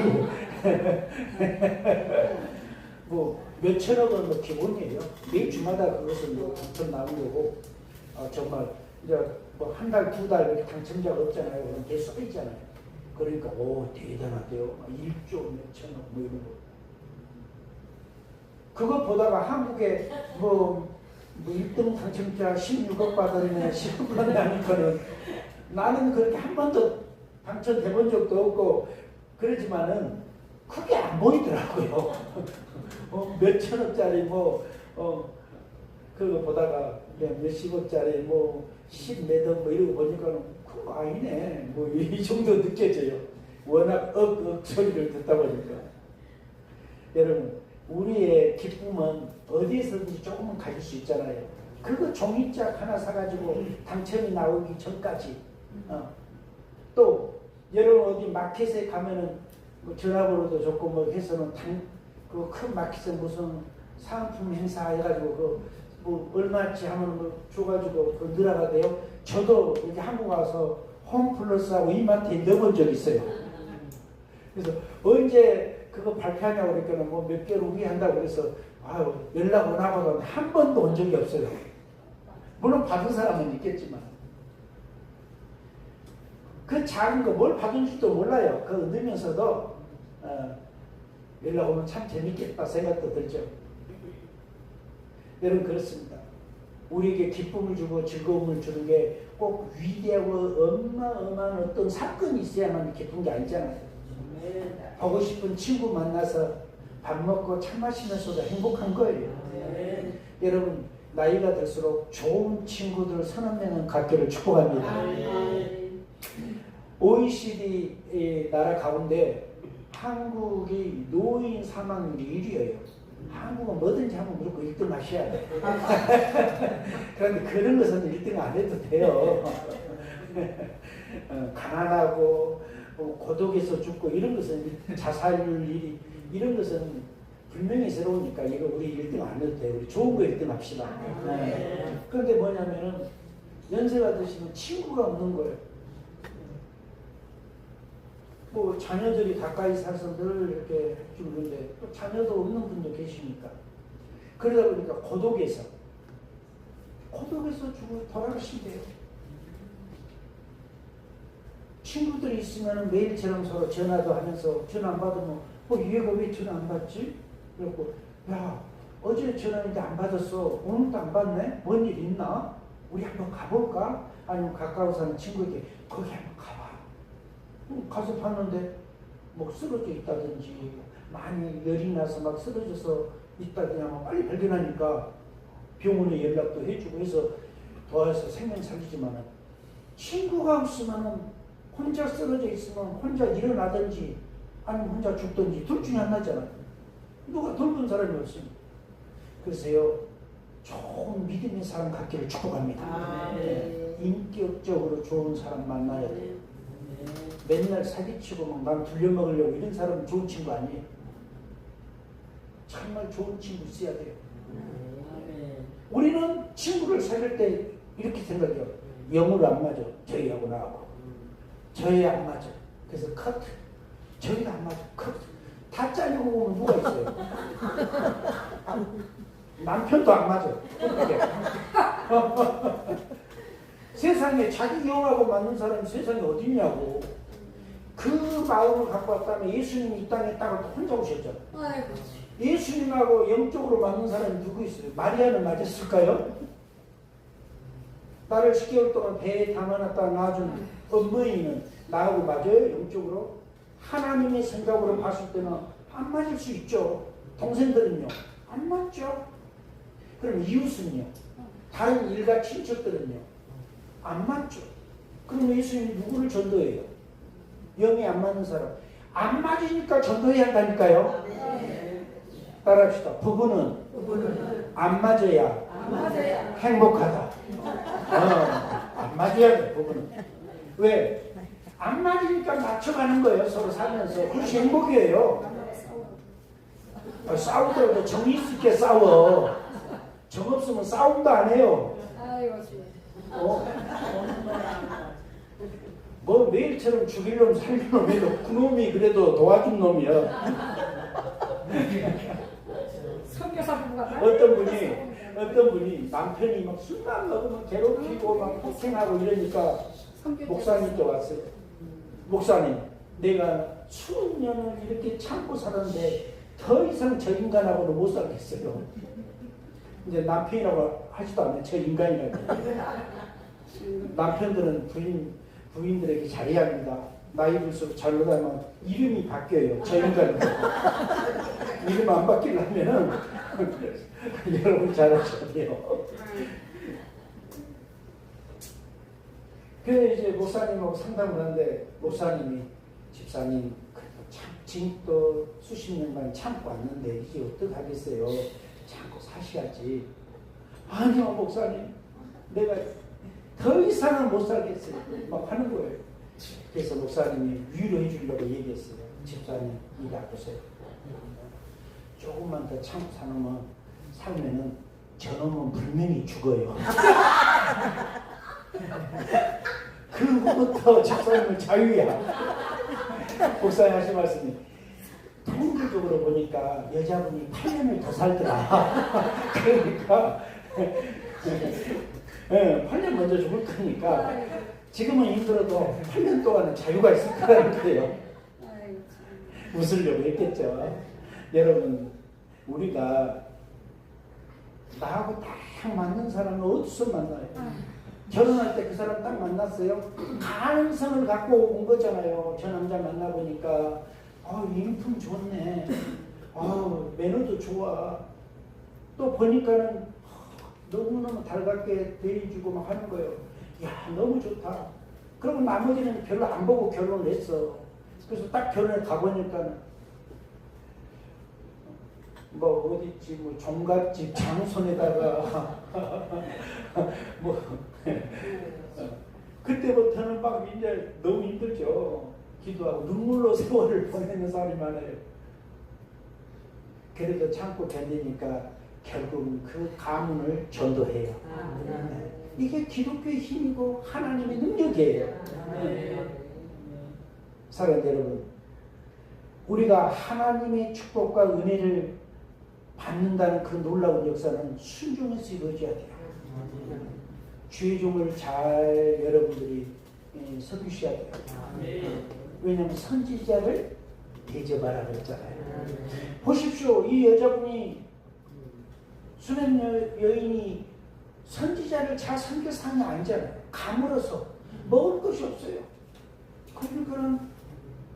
뭐 몇천억은 뭐 기본이에요. 매 주마다 그것은 뭐 당첨 나온 거고, 정말 이제 뭐 한 달, 두 달 이렇게 당첨자가 없잖아요. 그럼 계속 써 있잖아요. 그러니까 대단하대요. 1조 몇천억 뭐 이런 거. 그거 보다가 한국에 뭐 1등 당첨자 16억 받았네, 10억 받았다니까는 나는 그렇게 한 번도 당첨돼 본 적도 없고 그러지만은 그게 안 보이더라고요. 몇천억짜리 그거 보다가 몇십억짜리 10몇억 이런 거 보니까는 그거 아니네. 이 정도 느껴져요. 워낙 억 소리를 듣다 보니까. 여러분, 우리의 기쁨은 어디에서든지 조금은 가질 수 있잖아요. 그거 종이짝 하나 사가지고 당첨이 나오기 전까지. 또 여러분 어디 마켓에 가면은 전화번호도 좋고 해서는 그 큰 마켓에 무슨 상품 행사 해가지고 얼마치 하면 줘가지고 늘어가대요. 저도 이렇게 한국 와서 홈플러스하고 이마트에 넣어본 적 있어요. 그래서 언제 그거 발표하냐고 그랬더니 뭐 몇 개월 후에 한다고 그래서 아유 연락 오나 보다 한 번도 온 적이 없어요. 물론 받은 사람은 있겠지만 그 작은 거 뭘 받은지도 몰라요. 그거 넣으면서도 연락 오면 참 재밌겠다 생각도 들죠. 여러분 그렇습니다. 우리에게 기쁨을 주고 즐거움을 주는 게 꼭 위대하고 어마어마한 어떤 사건이 있어야만 기쁜 게 아니잖아요. 보고 싶은 친구 만나서 밥 먹고 차 마시면서도 행복한 거예요. 여러분 나이가 들수록 좋은 친구들 서너 명은 갖기를 축복합니다. OECD 나라 가운데 한국이 노인 사망률이 1위예요. 한국은 뭐든지 하면 무조건 1등 하셔야 돼. 그런데 그런 것은 1등 안 해도 돼요. 가난하고 고독에서 죽고 이런 것은 자살률 일이 이런 것은 분명히 새로우니까 이거 우리 1등 안 해도 돼요. 우리 좋은 거 1등 합시다. 그런데 뭐냐면은 연세가 드시면 친구가 없는 거예요. 뭐 자녀들이 가까이 살아서 늘 이렇게 주는데 또 자녀도 없는 분도 계시니까 그러다 보니까 고독에서 죽어 돌아가신대요. 친구들이 있으면 매일처럼 서로 전화도 하면서 전화 안 받으면 얘가 왜 전화 안 받지? 그래갖고 야 어제 전화했는데 안 받았어. 오늘도 안 받네? 뭔 일 있나? 우리 한번 가볼까? 아니면 가까워 사는 친구에게 거기 한번 가봐. 가서 봤는데 뭐 쓰러져 있다든지 많이 열이 나서 막 쓰러져서 있다든지 하면 빨리 발견하니까 병원에 연락도 해주고 해서 도와서 생명 살리지만 친구가 없으면 혼자 쓰러져 있으면 혼자 일어나든지 아니면 혼자 죽든지 둘 중에 하나잖아요. 누가 돌본 사람이 없으면. 그래서요 좋은 믿음의 사람 갖기를 축복합니다. 인격적으로 좋은 사람 만나야 돼요. 맨날 사기치고 막 난 둘려먹으려고 이런 사람은 좋은 친구 아니에요. 정말 좋은 친구 있어야 돼요. 우리는 친구를 사귈 때 이렇게 생각해요. 영으로 안 맞아. 저희하고 나하고. 저희 안 맞아. 그래서 컷. 저희가 안 맞아. 컷. 다 잘리고 보면 누가 있어요? 남편도 안 맞아. 어떻게? 세상에 자기 영하고 맞는 사람이 세상에 어디 있냐고. 그 마음을 갖고 왔다면 예수님이 이 땅에 딱 혼자 오셨잖아. 예수님하고 영적으로 맞는 사람이 누구 있어요? 마리아는 맞았을까요? 나를 10개월 동안 배에 담아놨다 놔준 어머니는 나하고 맞아요? 영적으로? 하나님의 생각으로 봤을 때는 안 맞을 수 있죠. 동생들은요? 안 맞죠. 그럼 이웃은요? 다른 일가 친척들은요? 안 맞죠. 그럼 예수님이 누구를 전도해요? 영이 안 맞는 사람. 안 맞으니까 전도해야 한다니까요. 따라합시다. 부부는 안 맞아야 행복하다. 안 맞아야 돼, 부부는. 왜? 안 맞으니까 맞춰가는 거예요. 서로 살면서. 그것이 행복이에요. 싸우더라도 정이 있게 싸워. 정 없으면 싸움도 안 해요. 뭐 매일처럼 죽일 놈 살릴 놈 해도 그놈이 그래도 도와준 놈이야. 어떤 분이 남편이 막 술만 먹으면 괴롭히고 막 폭행하고 이러니까 목사님께 왔어요. 목사님, 내가 수년을 이렇게 참고 살았는데 더 이상 저 인간하고는 못 살겠어요. 이제 남편이라고 하지도 않네. 저 인간이라고. 남편들은 부인들에게 잘해야 합니다. 나이 들수록 잘못하면 이름이 바뀌어요. 저 인간은. 이름 안 바뀌려면은 여러분 잘하셔야 돼요. 그래서 이제 목사님하고 상담을 하는데 목사님이 집사님 지금도 수십 년간 참고 왔는데 이게 어떡하겠어요. 참고 사셔야지. 아니요 목사님 내가 더 이상은 못 살겠어요. 막 하는 거예요. 그래서 목사님이 위로해 주려고 얘기했어요. 집사님 이리 와보세요. 조금만 더 참고 살면은 저놈은 분명히 죽어요. 그 후부터 집사님은 자유야. 목사님 하신 말씀이 통계적으로 보니까 여자분이 8년을 더 살더라. 그러니까 8년 먼저 죽을 거니까 지금은 힘들어도 8년 동안은 자유가 있을 거라는 거예요. 웃으려고 했겠죠. 여러분, 우리가 나하고 딱 맞는 사람을 어디서 만나요? 결혼할 때 그 사람 딱 만났어요. 가능성을 갖고 온 거잖아요. 저 남자 만나보니까 인품 좋네. 매너도 좋아. 또 보니까는 너무너무 달갑게 대해주고 막 하는 거예요. 야, 너무 좋다. 그러고 나머지는 별로 안 보고 결혼을 했어. 그래서 딱 결혼에 가보니까 뭐 어디지 뭐 종갓집 장손에다가 뭐 그때부터는 막 이제 너무 힘들죠. 기도하고 눈물로 세월을 보내는 사람이 많아요. 그래도 참고 견디니까 결국은 그 가문을 전도해요. 네. 이게 기독교의 힘이고 하나님의 능력이에요. 사랑하는 여러분, 우리가 하나님의 축복과 은혜를 받는다는 그 놀라운 역사는 순종해서 이루어져야 돼요. 주의 종을 잘 여러분들이 섬기셔야 돼요. 왜냐하면 선지자를 대접하라 그랬잖아요. 보십시오. 이 여자분이 수냄 여인이 선지자를 잘 섬겨서 한 게 아니잖아요. 가물어서 먹을 것이 없어요. 그러니까는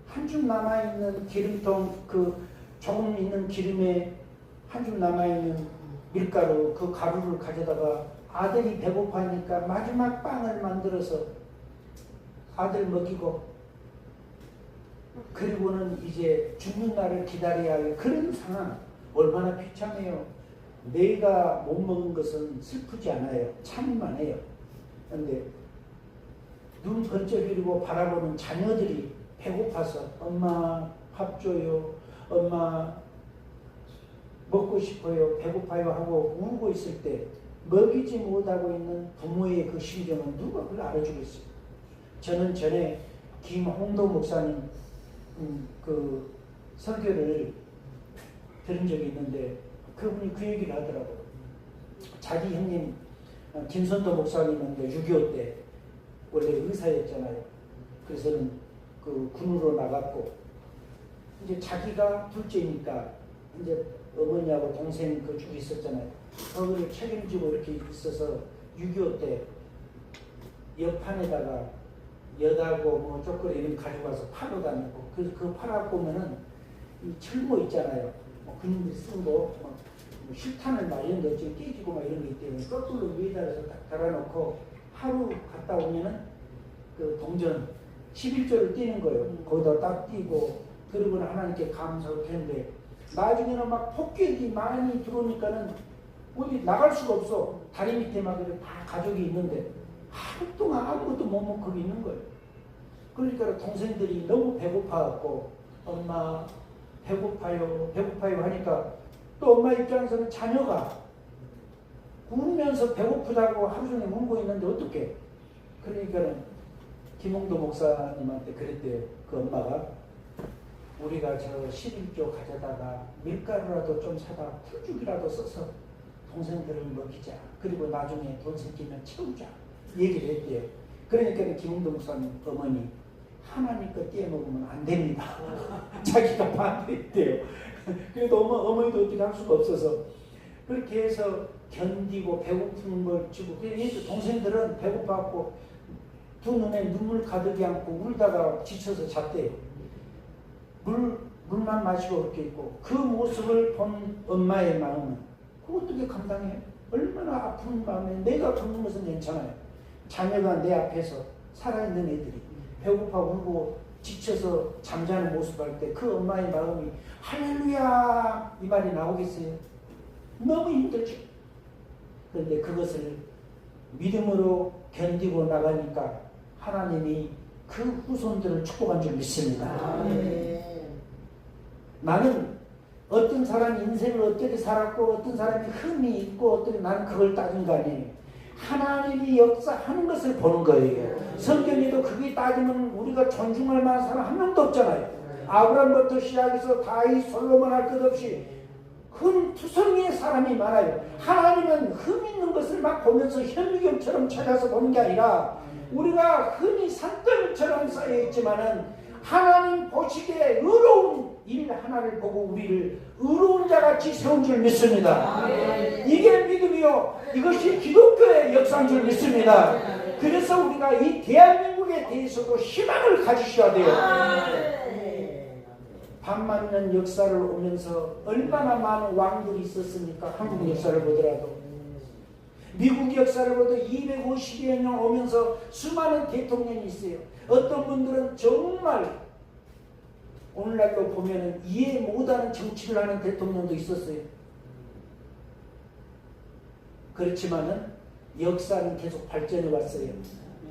한 줌 남아있는 기름통, 그 조금 있는 기름에 한 줌 남아있는 밀가루, 그 가루를 가져다가 아들이 배고파하니까 마지막 빵을 만들어서 아들 먹이고, 그리고는 이제 죽는 날을 기다려야 할 그런 상황. 얼마나 비참해요. 내가 못 먹은 것은 슬프지 않아요. 참만 해요. 그런데 눈 번쩍이고 바라보는 자녀들이 배고파서 엄마 밥 줘요, 엄마 먹고 싶어요, 배고파요 하고 울고 있을 때 먹이지 못하고 있는 부모의 그 심정은 누가 그걸 알아주겠어요. 저는 전에 김홍도 목사님 그 설교를 들은 적이 있는데 그분이 그 얘기를 하더라고요. 자기 형님 김선도 목사님은 6.25 때 원래 의사였잖아요. 그래서는 그 군으로 나갔고 이제 자기가 둘째니까 이제 어머니하고 동생 그 쭉 있었잖아요. 그거를 책임지고 이렇게 있어서 6.25 때 옆판에다가 여다고 뭐 쪼끄레 이런 가져가서 파고 다니고, 그래서 그 팔아갖고 오면은 이 철모 있잖아요. 뭐 그놈들이 쓴 거, 뭐 실탄을 막 이런 거 지금 깨지고 막 이런 거 있대요. 거꾸로 위에다 해서 딱 달아놓고 하루 갔다 오면은 그 동전 11조를 띄는 거예요. 거기다 딱 띄고, 그리고는 하나님께 감사를 했는데 나중에는 막 폭격이 많이 들어오니까는 어디 나갈 수가 없어. 다리 밑에 막 다 가족이 있는데 하루 동안 아무것도 못 먹고 거기 있는 거예요. 그러니까 동생들이 너무 배고파갖고 엄마 배고파요 배고파요 하니까 또 엄마 입장에서는 자녀가 울면서 배고프다고 하루 종일 울고 있는데 어떡해. 그러니까는 김홍도 목사님한테 그랬대요. 그 엄마가 우리가 저 11조 가져다가 밀가루라도 좀 사다 풀죽이라도 써서 동생들을 먹이자. 그리고 나중에 돈 생기면 채우자. 얘기를 했대요. 그러니까 김홍도 목사님 어머니 하나님 거 떼어먹으면 안 됩니다. 자기가 반대했대요. 그래도 어머니도 어떻게 할 수가 없어서 그렇게 해서 견디고 배고픈 걸 주고, 그래서 동생들은 배고파갖고 두 눈에 눈물 가득이 않고 울다가 지쳐서 잤대요. 물만 마시고 그렇게 있고, 그 모습을 본 엄마의 마음은 그거 어떻게 감당해요? 얼마나 아픈 마음에 내가 굶는 것은 괜찮아요. 자녀가 내 앞에서 살아있는 애들이 배고파 울고 지쳐서 잠자는 모습 할 때 그 엄마의 마음이 할렐루야 이 말이 나오겠어요? 너무 힘들죠. 그런데 그것을 믿음으로 견디고 나가니까 하나님이 그 후손들을 축복한 줄 믿습니다. 나는 어떤 사람이 인생을 어떻게 살았고 어떤 사람이 흠이 있고 어떻게, 나는 그걸 따진 거 아니에요. 하나님이 역사하는 것을 보는 거예요. 성경에도 그게 따지면 우리가 존중할 만한 사람 한 명도 없잖아요. 아브라함부터 시작해서 다윗, 솔로몬 할 것 없이 흠투성이의 사람이 많아요. 하나님은 흠 있는 것을 막 보면서 현미경처럼 찾아서 보는 게 아니라 우리가 흠이 산더미처럼 쌓여있지만은 하나님 보시기에 의로운 일 하나를 보고 우리를 의로운 자같이 세운 줄 믿습니다. 이게 믿음이요. 이것이 기독교의 역사인 줄 믿습니다. 그래서 우리가 이 대한민국에 대해서도 희망을 가지셔야 돼요. 반만년 역사를 오면서 얼마나 많은 왕들이 있었습니까? 한국 역사를 보더라도. 미국 역사를 보도 250여 년 오면서 수많은 대통령이 있어요. 어떤 분들은 정말 오늘날로 보면은 이해 못하는 정치를 하는 대통령도 있었어요. 그렇지만은 역사는 계속 발전해 왔어요.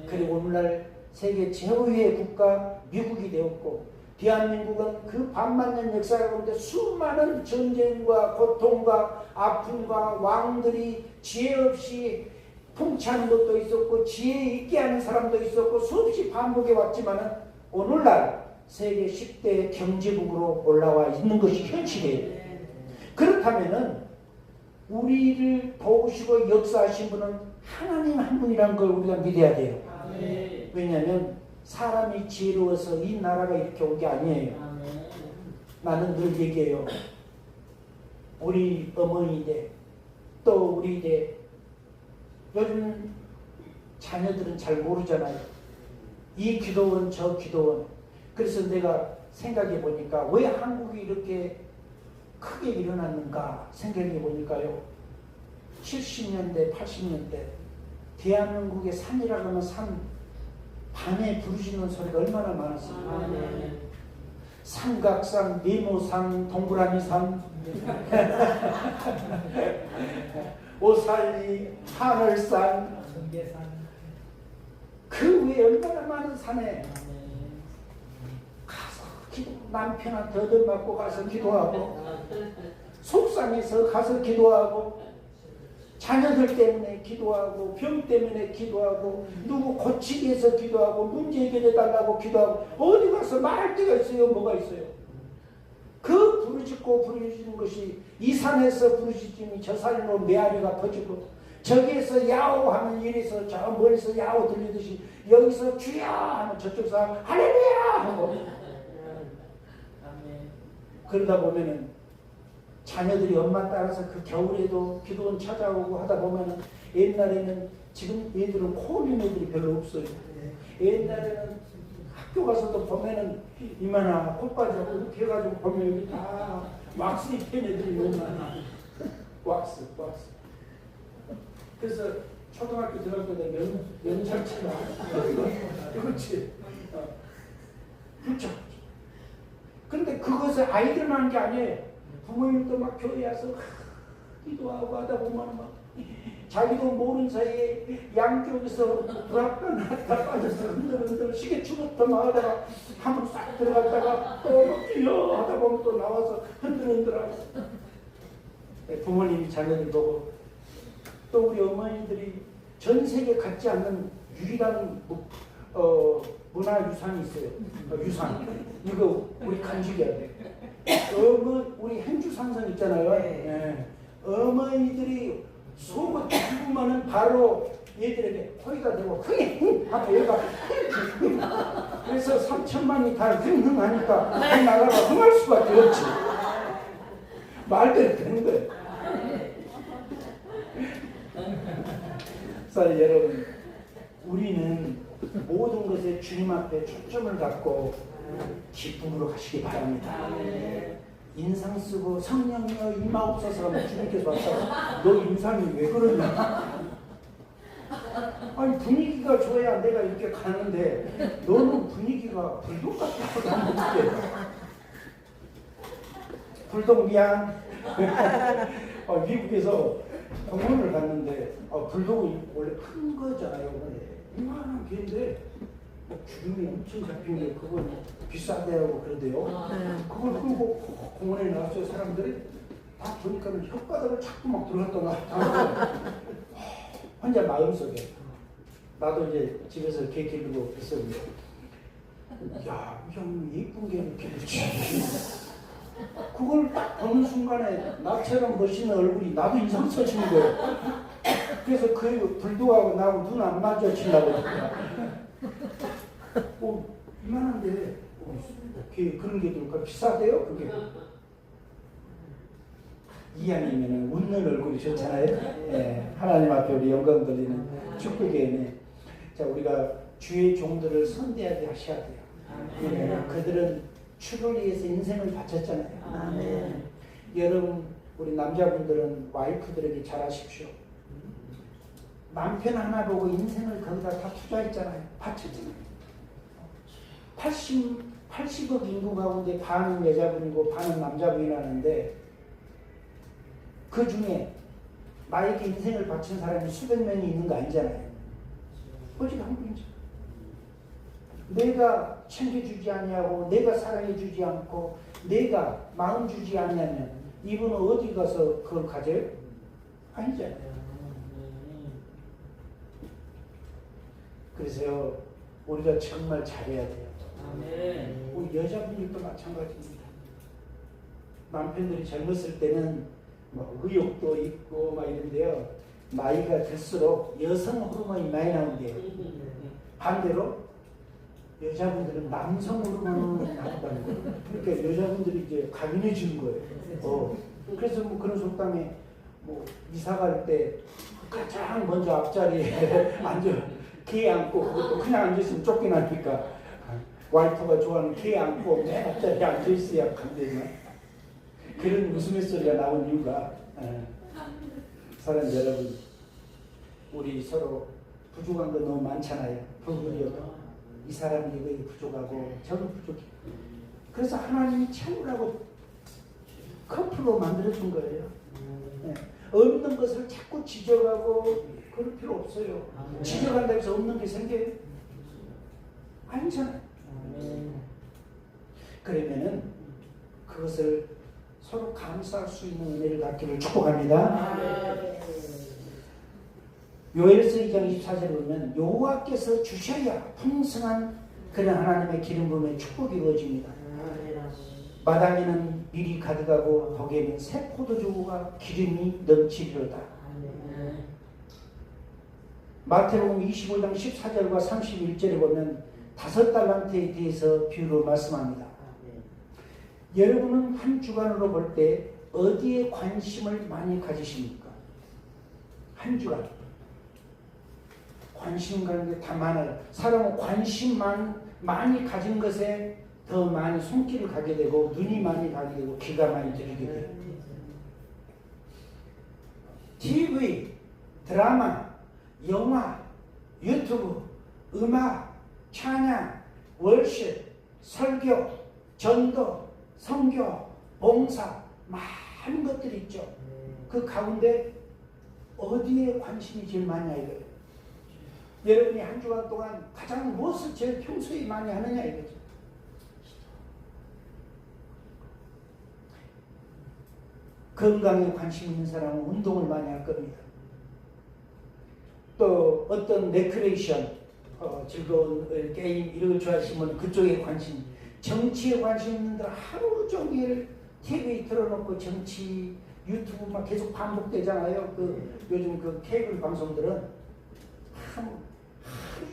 그리고 오늘날 세계 최고의 국가 미국이 되었고, 대한민국은 그 반만년 역사 가운데 수많은 전쟁과 고통과 아픔과 왕들이 지혜 없이 통치하는 것도 있었고 지혜 있게 하는 사람도 있었고 수없이 반복해 왔지만은 오늘날 세계 10대 경제국으로 올라와 있는 것이 현실이에요. 그렇다면은 우리를 도우시고 역사하신 분은 하나님 한 분이라는 걸 우리가 믿어야 돼요. 왜냐하면 사람이 지혜로워서 이 나라가 이렇게 온 게 아니에요. 나는 늘 얘기해요. 우리 어머니들 또 우리들 요즘 자녀들은 잘 모르잖아요. 이 기도원 저 기도원. 그래서 내가 생각해 보니까 왜 한국이 이렇게 크게 일어났는가 생각해 보니까요. 70년대 80년대 대한민국의 산이라고 하면 산 밤에 부르시는 소리가 얼마나 많았습니까? 삼각산, 네모산, 동그라미산, 오살리, 하늘산, 그 외에 얼마나 많은 산에 가서 남편한테 얻어맞고 가서 기도하고 속상해서 가서 기도하고 자녀들 때문에 기도하고 병 때문에 기도하고 누구 고치기 위해서 기도하고 문제 해결해달라고 기도하고 어디 가서 말할 데가 있어요? 뭐가 있어요? 그 부르짖고 부르짖는 것이 이 산에서 부르짖으니 저 산으로 메아리가 퍼지고 저기에서 야호하면 이래서 저 멀리서 야호 들리듯이 여기서 주야 하면 저쪽 사람 할렐루야 하고 그러다 보면은 자녀들이 엄마 따라서 그 겨울에도 기도원 찾아오고 하다 보면은 옛날에는 지금 애들은 코 흘린 애들이 별로 없어요. 옛날에는 학교 가서도 보면은 이만한 콧바지하고 이렇게 해가지고 보면 여기 다 왁스 입힌 애들이 너무 많아. 왁스. 그래서 초등학교 들어갈 때 면접처럼 그렇지. 그렇죠. 근데 그것을 아이들만 한 게 아니에요. 부모님도 막 교회 와서 기도하고 하다 보면 막 자기도 모르는 사이에 양쪽에서 불합과 나다 빠져서 흔들흔들 시계추부터 나가다가 한번 싹 들어갔다가 또 뛰어 하다 보면 또 나와서 흔들흔들하고 부모님이 자녀들 보고 또 우리 어머니들이 전 세계 갖지 않는 유일한 문화유산이 있어요. 유산. 이거 우리 간직해야 돼. 우리 행주상선 있잖아요. 네. 어머니들이 속옷 입으면은 바로 얘들에게 호의가 되고 흥 하고 얘가 그래서 3천만이 다 흥 하니까 이 나라가 흥할 수밖에 없지. 말대로 되는 거예요. 그래서 여러분 우리는 모든 것에 주님 앞에 초점을 갖고 기쁨으로 가시기 바랍니다. 인상 쓰고 성령이여 임하옵소서 하면 주님께서 와서 너 인상이 왜 그러냐? 아니 분위기가 좋아야 내가 이렇게 가는데 너는 분위기가 불독 같다고 하면 어떡해? 불독 미안. 미국에서 병원을 갔는데 불독이 원래 큰 거잖아요. 이만한 개인데 주름이 엄청 잡힌 게 그걸 비싸대라고 그러대요. 그걸 끌고 공원에 나왔어요. 사람들이 다 보니까 혓바닥을 자꾸 막 들어갔다 놨다. 혼자 마음속에. 나도 이제 집에서 개 기르고 있었는데, 야, 좀 예쁜 개를 기르지. 그걸 딱 보는 순간에 나처럼 멋있는 얼굴이 나도 인상 써지는 거예요. 그래서 그 불도하고 나하고 눈 안 마주치려고 이만한데, 그런 게 들까 비싸대요? 그게. 이왕이면 웃는 얼굴이 좋잖아요. 예, 하나님 앞에 우리 영광 돌리는 축복이네. 자, 우리가 주의 종들을 선대하게 하셔야 돼요. 예, 그들은 주를 위해서 인생을 바쳤잖아요. 아멘. 여러분, 우리 남자분들은 와이프들에게 잘하십시오. 남편 하나 보고 인생을 거기다 다 투자했잖아요. 바쳤잖아요. 80억 인구 가운데 반은 여자분이고 반은 남자분이라는데 그 중에 나에게 인생을 바친 사람이 수백 명이 있는 거 아니잖아요. 오직 한 분이죠. 내가 챙겨주지 않냐고, 내가 사랑해주지 않고, 내가 마음 주지 않냐면 이분은 어디 가서 그걸 가져요? 아니잖아요. 그래서 우리가 정말 잘해야 돼요. 우리 여자분들도 마찬가지입니다. 남편들이 젊었을 때는 뭐 의욕도 있고 막 이런데요. 나이가 들수록 여성 호르몬이 많이 나온대요. 반대로 여자분들은 남성 호르몬이 나온다는 거예요. 그러니까 여자분들이 이제 강인해지는 거예요. 그래서 뭐 그런 속담에 뭐 이사 갈 때 가장 먼저 앞자리에 앉아 개 안고, 그것도 그냥 앉아있으면 쫓겨나니까 와이프가 좋아하는 개 안고 맨 앞자리에 앉아있어야 간대요. 그런 웃음소리가 나온 이유가, 사랑 여러분, 우리 서로 부족한 거 너무 많잖아요. 부부여도 이 사람이 이거 부족하고 저거 부족해. 그래서 하나님이 채우라고 커플로 만들어준 거예요. 네. 없는 것을 자꾸 지적하고 그럴 필요 없어요. 지적한다고 해서 없는 게 생겨요? 아니잖아요. 그러면은 그것을 서로 감사할 수 있는 은혜를 갖기를 축복합니다. 요엘서 2장 24절에 보면 여호와께서 주셔야 풍성한 그런 하나님의 기름 부음의 축복이 이루어집니다. 마당에는 밀이 가득하고 덕에는 새 포도주가 기름이 넘치리로다. 마태복음 25장 14절과 31절에 보면 5달란트에 대해서 비유로 말씀합니다. 여러분은 한 주간으로 볼 때 어디에 관심을 많이 가지십니까? 한 주간. 관심 가는 게 다 많아요. 사람은 관심만 많이 가진 것에 더 많이 손길을 가게 되고 눈이 많이 가게 되고 귀가 많이 들리게 돼요. TV, 드라마, 영화, 유튜브, 음악, 찬양, 월십, 설교, 전도, 선교, 봉사, 많은 것들이 있죠. 그 가운데 어디에 관심이 제일 많냐 이거예요. 여러분이 한 주간 동안 가장 무엇을 제일 평소에 많이 하느냐 이거죠. 건강에 관심 있는 사람은 운동을 많이 할 겁니다. 또 어떤 레크레이션, 즐거운 게임 이런 걸 좋아하시면 그쪽에 관심, 정치에 관심 있는 분들은 하루 종일 TV에 틀어놓고 정치, 유튜브 막 계속 반복되잖아요. 요즘 그 케이블 방송들은 하루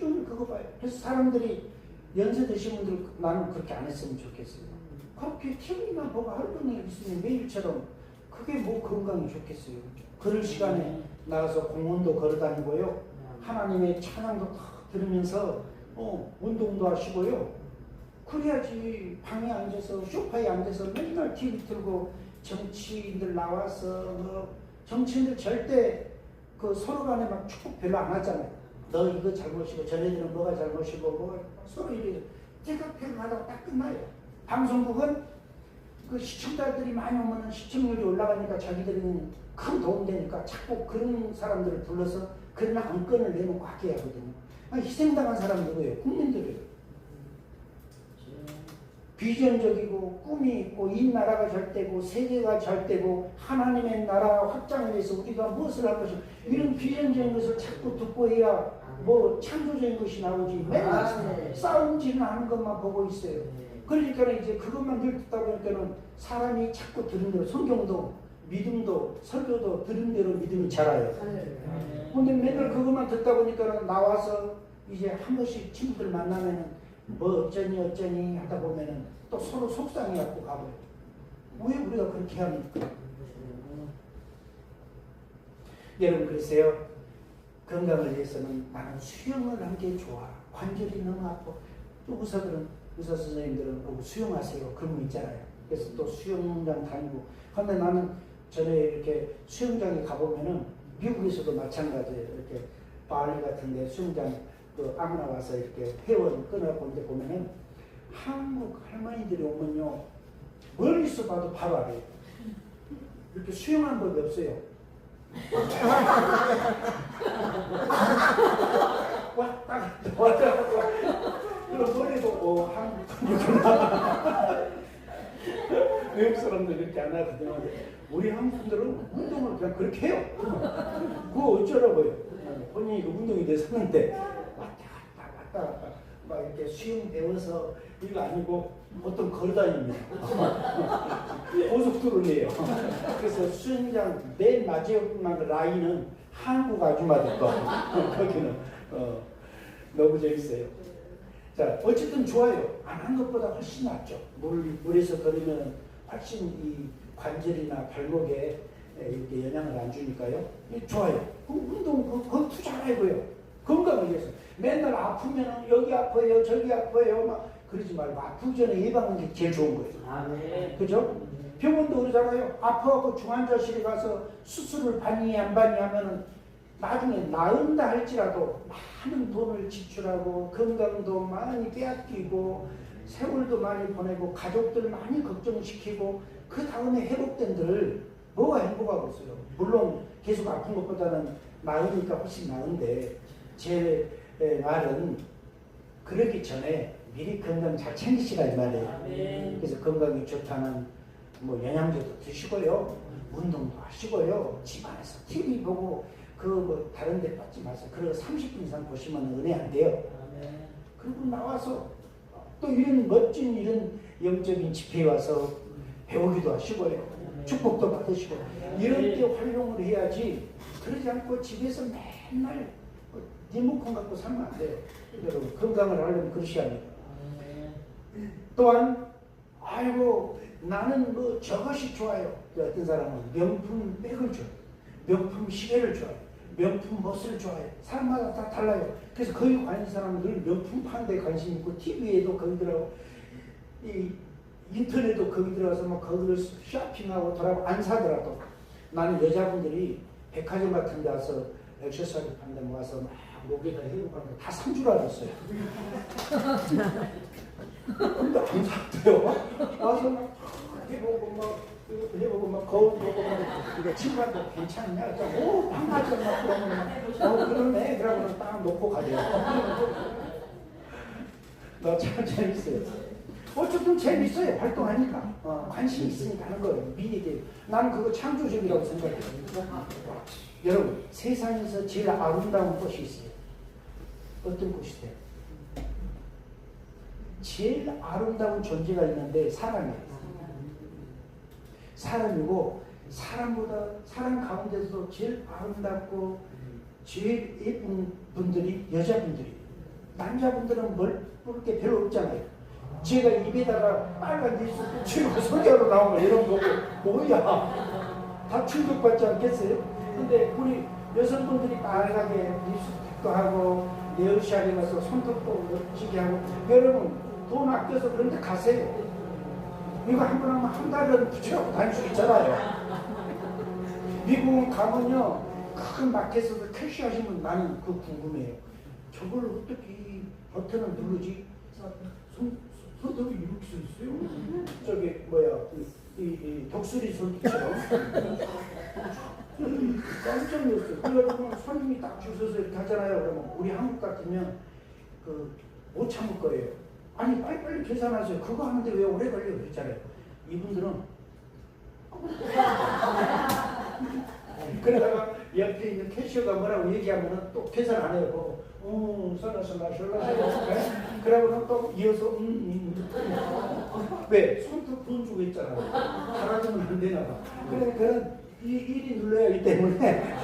종일 그거 봐요. 그래서 사람들이 연세 드신 분들 나는 그렇게 안 했으면 좋겠어요. 그렇게 TV만 보고 하루 종일 있으면 매일처럼 그게 뭐 건강이 좋겠어요. 그럴 시간에 나가서 공원도 걸어다니고요. 하나님의 찬양도 탁 들으면서 운동도 하시고요. 그래야지 방에 앉아서 소파에 앉아서 맨날 TV 틀고 정치인들 나와서 정치인들 절대 그 서로 간에 막 축복 별로 안 하잖아요. 너 이거 잘못이고 저네들은 뭐가 잘못이고 뭐가 서로 이래 대각편마다 딱 끝나요. 방송국은 그 시청자들이 많이 오면 시청률이 올라가니까 자기들은 큰 도움되니까 자꾸 그런 사람들을 불러서 그런 안건을 내놓고 하게 하거든요. 희생당한 사람 누구예요? 국민들이에요. 비전적이고 꿈이 있고 이 나라가 잘 되고 세계가 잘 되고 하나님의 나라 확장을 위해서 우리가 무엇을 할 것인가 이런 비전적인 것을 자꾸 듣고 해야 뭐 창조적인 것이 나오지 맨날 싸움질을 하는 것만 보고 있어요. 그러니까 이제 그것만 늘 듣다 보니까는 사람이 자꾸 들은 대로 성경도 믿음도 설교도 들은 대로 믿음이 자라요. 근데 맨날 그것만 듣다 보니까는 나와서 이제 한 번씩 친구들 만나면은 뭐 어쩌니 하다 보면은 또 서로 속상해갖고 가버려요. 왜 우리가 그렇게 합니까? 여러분 그러세요. 건강을 위해서는 나는 수영을 한 게 좋아. 관절이 너무 아파. 또 의사들은 의사 선생님들은 보고 수영하세요. 그런 거 있잖아요. 그래서 또 수영장 다니고. 근데 나는 전에 이렇게 수영장에 가보면은 미국에서도 마찬가지예요. 이렇게 발리 같은데 수영장 그 아무나 와서 이렇게 회원 끊어본 데 보면은 한국 할머니들이 오면요 멀리서 봐도 바로 알아요. 이렇게 수영한 법이 없어요. 왔다 갔다 그럼 머리도 한국 분이구나. 외국 사람들 그렇게 안 하거든요. 우리 한국 분들은 운동을 그냥 그렇게 해요. 그거 어쩌라고요. 본인이 그 운동이 됐었는데 왔다 갔다 막 이렇게 수영 배워서 이거 아니고 보통 걸어다닙니다. 고속도로네요. 그래서 수영장 맨 마지막 라인은 한국 아줌마들 거. 거기는 너무 재밌어요. 자, 어쨌든 좋아요. 안 한 것보다 훨씬 낫죠. 물에서 걸으면 훨씬 이 관절이나 발목에 이렇게 영향을 안 주니까요. 좋아요. 그 운동 그거 투자하고요. 건강을 위해서. 맨날 아프면 여기 아파요, 저기 아파요, 막 그러지 말고 아프기 전에 예방하는 게 제일 좋은 거예요. 아, 네. 그죠? 병원도 그러잖아요. 아파갖고 중환자실에 가서 수술을 받니 안 받니 하면은 나중에 나은다 할지라도 많은 돈을 지출하고 건강도 많이 빼앗기고 세월도 많이 보내고 가족들 많이 걱정시키고 그 다음에 회복된들 뭐가 행복하고 있어요. 물론 계속 아픈 것보다는 나으니까 훨씬 나은데 제 말은 그러기 전에 미리 건강 잘 챙기시라 이 말이에요. 그래서 건강이 좋다는 뭐 영양제도 드시고요. 운동도 하시고요. 집안에서 TV 보고 그 뭐 다른 데 빠지 마세요. 그리고 30분 이상 보시면 은혜 안 돼요. 그리고 나와서 또 이런 멋진 이런 영적인 집회에 와서 배우기도 하시고요. 축복도 받으시고 이런 때 활용을 해야지 그러지 않고 집에서 맨날 리모컨 갖고 살면 안 돼요. 여러분 건강을 하려면 그러셔야 합니다. 또한 아이고 나는 뭐 저것이 좋아요. 어떤 사람은 명품 백을 줘요. 명품 시계를 좋아해요. 명품 멋을 좋아해요. 사람마다 다 달라요. 그래서 거기 관심 사람은 늘 명품 파는 데 관심 있고 TV에도 거기 들어가고 이 인터넷도 거기 들어가서 막 거기를 쇼핑하고 돌아가고 안 사더라도 나는 여자분들이 백화점 같은 데 와서 액세서리 파는 데 와서 막 목에다 해보고 다 산 줄 알았어요. 근데 안 샀대요. 와서 막 해보고 막 해보고 막 거울 보고 막 친구한테 괜찮냐? 오 반가워 막 그러면 그러네. 그러고는 딱 놓고 가대요. 나 참 재밌어요. 어쨌든 재밌어요. 활동하니까 관심 있으니까 하는 거예요. 미래에 나는 그거 창조적이라고 생각해요. 여러분 세상에서 제일 아름다운 꽃이 있어요. 어떤 꽃이세요? 제일 아름다운 존재가 있는데 사람이에요. 사람이고 사람보다 사람 가운데서도 제일 아름답고 제일 예쁜 분들이 여자분들이 남자분들은 볼 게 별로 없잖아요. 제가 입에다가 빨간 립스틱 치고 소개하러 나오면 이런 거 뭐야 다 충격받지 않겠어요? 근데 우리 여성분들이 빨갛게 립스틱도 하고 네일샵에 가서 손톱도 멋지게 하고 여러분 돈 아껴서 그런 데 가세요. 이거 한 번 하면 한 달은 붙여갖고 다닐 수 있잖아요. 미국은 가면요 큰 마켓에서 캐시하시면 나는 그거 궁금해요. 저걸 어떻게 버튼을 누르지? 손톱이 이렇게 써 있어요? 저기 뭐야 이 독수리 손톱처럼 깜짝 놀랐어요. 그러면 손님이 딱 줄 서서 이렇게 하잖아요. 그러면 우리 한국 같으면 그 못 참을 거예요. 아니 빨리빨리 계산하세요. 그거 하는데 왜 오래 걸려? 그랬잖아요. 이분들은 그러다가 옆에 있는 캐셔가 뭐라고 얘기하면 또 계산 안 해요. 보고 썰라 그러고는 또 이어서 왜? 손도 돈 주고 있잖아. 달아주면 안 되나 봐. 그러니까 일이 눌러야 하기 때문에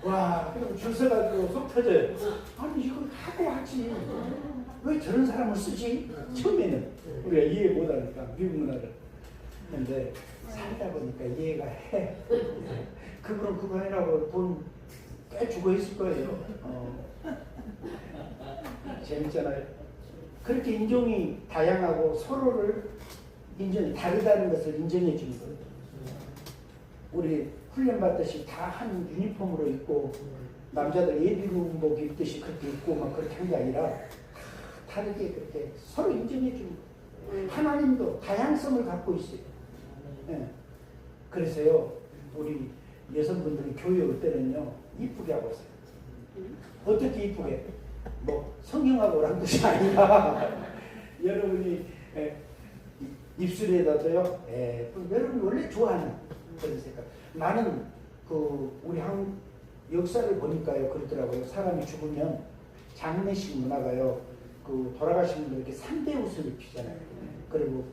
와, 그럼 줄 서가지고 속 터져요. 아니 이거 하고 하지. 왜 저런 사람을 쓰지? 처음에는 우리가 이해 못하니까 미국 문화를. 근데 살다 보니까 이해가 해. 그분은 그거 해라고 돈 꽤 주고 있을 거예요. 재밌잖아요. 그렇게 인종이 다양하고 서로를 인종이 다르다는 것을 인정해 주는 거예요. 우리 훈련 받듯이 다 한 유니폼으로 입고 남자들 예비군복 입듯이 그렇게 입고 막 그렇게 한 게 아니라 다르게 그렇게 서로 인정해 주는 거예요. 하나님도 다양성을 갖고 있어요. 네. 그래서요, 우리 여성분들이 교회 올 때는요, 이쁘게 하고 있어요. 어떻게 이쁘게? 뭐, 성형하고 오란 뜻이 아니라, 여러분이 입술에다도요, 여러분이 원래 좋아하는 그런 색깔. 나는 우리 한국 역사를 보니까요, 그러더라고요. 사람이 죽으면 장례식 문화가요, 돌아가신 분들 이렇게 3대 옷을 입히잖아요. 그리고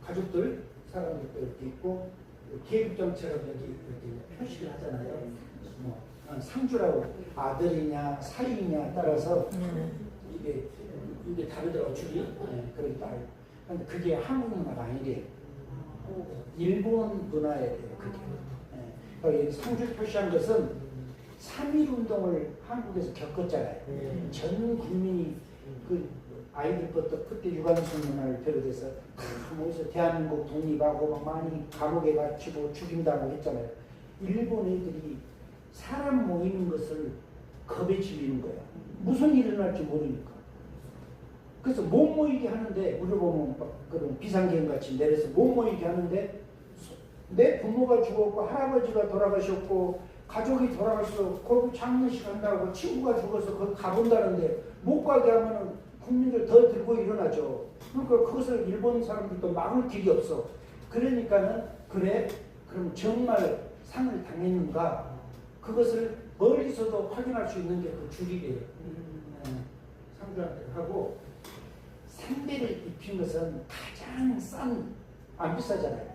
가족들, 사람들도 이렇게 있고, 계급정처럼 여기 이렇게 표시를 하잖아요. 뭐, 상주라고 아들이냐, 사위냐 따라서 이게 다르더라고, 줄이. 그렇게 따로. 근데 그게 한국 문화가 아니래요. 일본 문화에 대해요, 그게. 상주 표시한 것은 3.1 운동을 한국에서 겪었잖아요. 전 국민이 아이들부터 그때 유관순 문화를 비롯해서 모여서 대한민국 독립하고 많이 감옥에 갇히고 죽임당하고 했잖아요. 일본 애들이 사람 모이는 것을 겁에 질리는 거야. 무슨 일이 일어날지 모르니까. 그래서 못 모이게 하는데, 우리 보면 그런 비상계엄같이 내려서 못 모이게 하는데, 내 부모가 죽었고 할아버지가 돌아가셨고 가족이 돌아가서 거기 장례식 한다고 친구가 죽어서 거기 가본다는데 못 가게 하면은 국민들 더 들고 일어나죠. 그러니까 그것을 일본 사람들도 막을 길이 없어. 그러니까는 그래, 그럼 정말 상을 당했는가? 그것을 멀리서도 확인할 수 있는 게 그 줄이래요. 상주한테 하고, 상대를 입힌 것은 가장 안 비싸잖아요.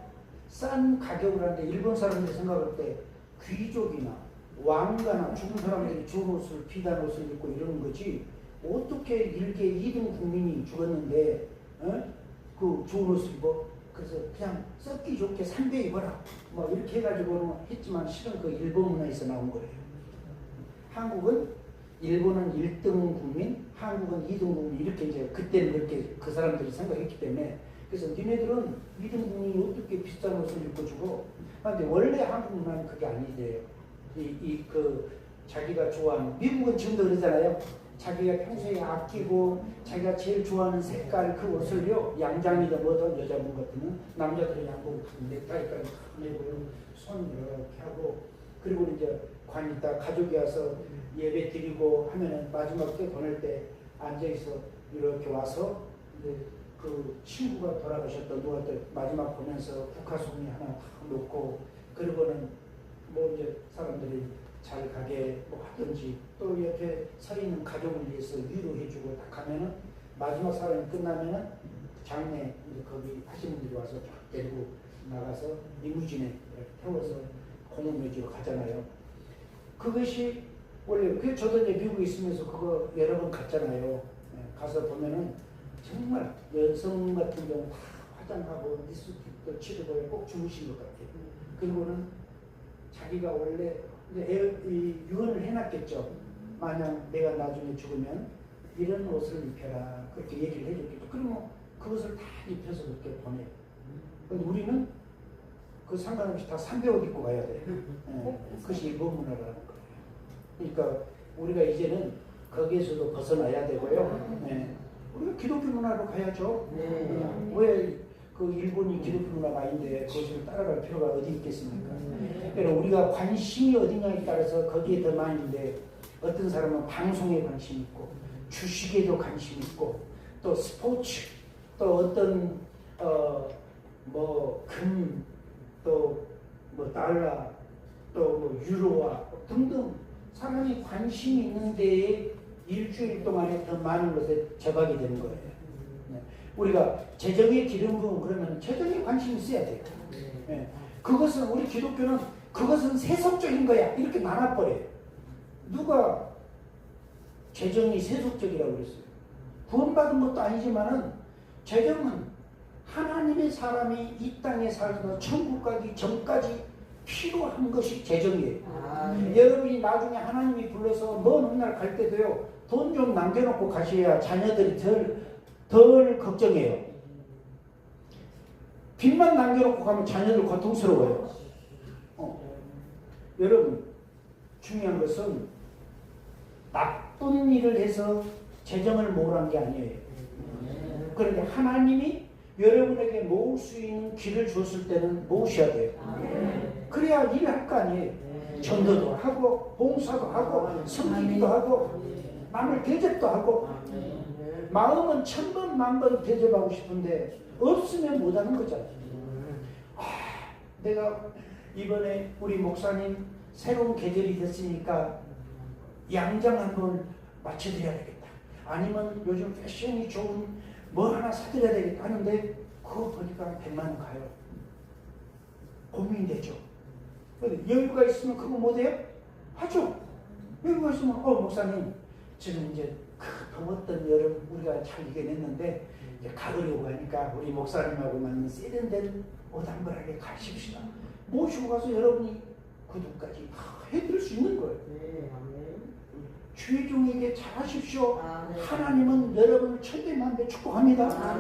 싼 가격을 하는데 일본 사람들이 생각할 때 귀족이나 왕가나 죽은 사람들이 좋은 옷을, 비단 옷을 입고 이러는 거지, 어떻게 일개 2등 국민이 죽었는데 그 좋은 옷을 입어? 그래서 그냥 썩기 좋게 3배 입어라 뭐 이렇게 해가지고 했지만 실은 그 일본 문화에서 나온 거예요. 일본은 1등 국민, 한국은 2등 국민, 이렇게 이제 그때는 그렇게 그 사람들이 생각했기 때문에, 그래서 니네들은 2등 국민이 어떻게 비싼 옷을 입고 주고, 그런데 원래 한국 문화는 그게 아니래요. 자기가 좋아하는, 미국은 지금도 그러잖아요. 자기가 평소에 아끼고 자기가 제일 좋아하는 색깔 그 옷을요, 양장이든 뭐든 여자분 같으면 남자들은 양복 넥타이까지 내고요, 손 이렇게 하고, 그리고 이제 관 있다 가족이 와서 예배 드리고 하면은 마지막 때 보낼 때 앉아있어 이렇게 와서 이제 그 친구가 돌아가셨던 누구한테 마지막 보면서 국화송이 하나 탁 놓고, 그리고는 뭐 이제 사람들이 잘 가게 뭐 하든지, 또 옆에 서 있는 가족을 위해서 위로해주고 딱 하면은 마지막 사람이 끝나면은 장례 이제 거기 하시는 분들이 와서 쫙 데리고 나가서 리무진에 태워서 공원묘지로 가잖아요. 그것이 원래, 저도 이제 미국에 있으면서 그거 여러 번 갔잖아요. 가서 보면은 정말 여성 같은 경우 다 화장하고 립스틱도 칠하고 꼭 주무신 것 같아요. 그리고는 자기가 원래 유언을 해놨겠죠. 만약 내가 나중에 죽으면 이런 옷을 입혀라, 그렇게 얘기를 해줬겠죠. 그러면 그것을 다 입혀서 그렇게 보내요. 근데 우리는 그 상관없이 다 3배 옷 입고 가야 돼요. 그것이 일본 문화라는 거예요. 그러니까 우리가 이제는 거기에서도 벗어나야 되고요. 우리가 기독교 문화로 가야죠. 왜 그 일본이 기독교 문화가 아닌데 그것을 따라갈 필요가 어디 있겠습니까? 그러니까 우리가 관심이 어디냐에 따라서 거기에 더 많은데, 어떤 사람은 방송에 관심이 있고 주식에도 관심 있고 또 스포츠 또 어떤 뭐 금 또 뭐 달러 또 뭐 유로화 등등 사람이 관심이 있는 데에 일주일 동안에 더 많은 것에 접하게 되는 거예요. 네. 우리가 재정의 기름 부음 그러면 재정에 관심이 있어야 돼요. 네. 그것은 우리 기독교는 그것은 세속적인 거야 이렇게 나눠버려요. 누가 재정이 세속적이라고 그랬어요? 구원받은 것도 아니지만은 재정은 하나님의 사람이 이 땅에 살면서 천국 가기 전까지 필요한 것이 재정이에요. 여러분이 나중에 하나님이 불러서 먼 훗날 갈 때도요, 돈 좀 남겨놓고 가셔야 자녀들이 덜 걱정해요. 빚만 남겨놓고 가면 자녀들 고통스러워요. 여러분, 중요한 것은 나쁜 일을 해서 재정을 모으라는 게 아니에요. 그런데 하나님이 여러분에게 모을 수 있는 길을 줬을 때는 모으셔야 돼요. 그래야 일할 거 아니에요. 전도도 하고 봉사도 하고 섬기기도 하고 남을 대접도 하고 마음은 천번 만번 대접하고 싶은데 없으면 못하는 거잖아요. 내가 이번에 우리 목사님 새로운 계절이 됐으니까 양장 한번 맞춰드려야 되겠다. 아니면 요즘 패션이 좋은 뭐 하나 사드려야 되겠다 하는데 그거 보니까 100만 원 가요. 고민되죠. 여유가 있으면 그거 못해요? 하죠. 여유가 있으면 목사님 지금 이제 더웠던 여름 우리가 잘 이겨냈는데 이제 가을이 하니까 우리 목사님하고 맞는 세련된 옷 한 벌하게 가십시다. 모시고 가서 여러분이 구두까지 다 해드릴 수 있는 거예요. 주의 종에게 잘하십시오. 하나님은 여러분을 천대만배 축복합니다.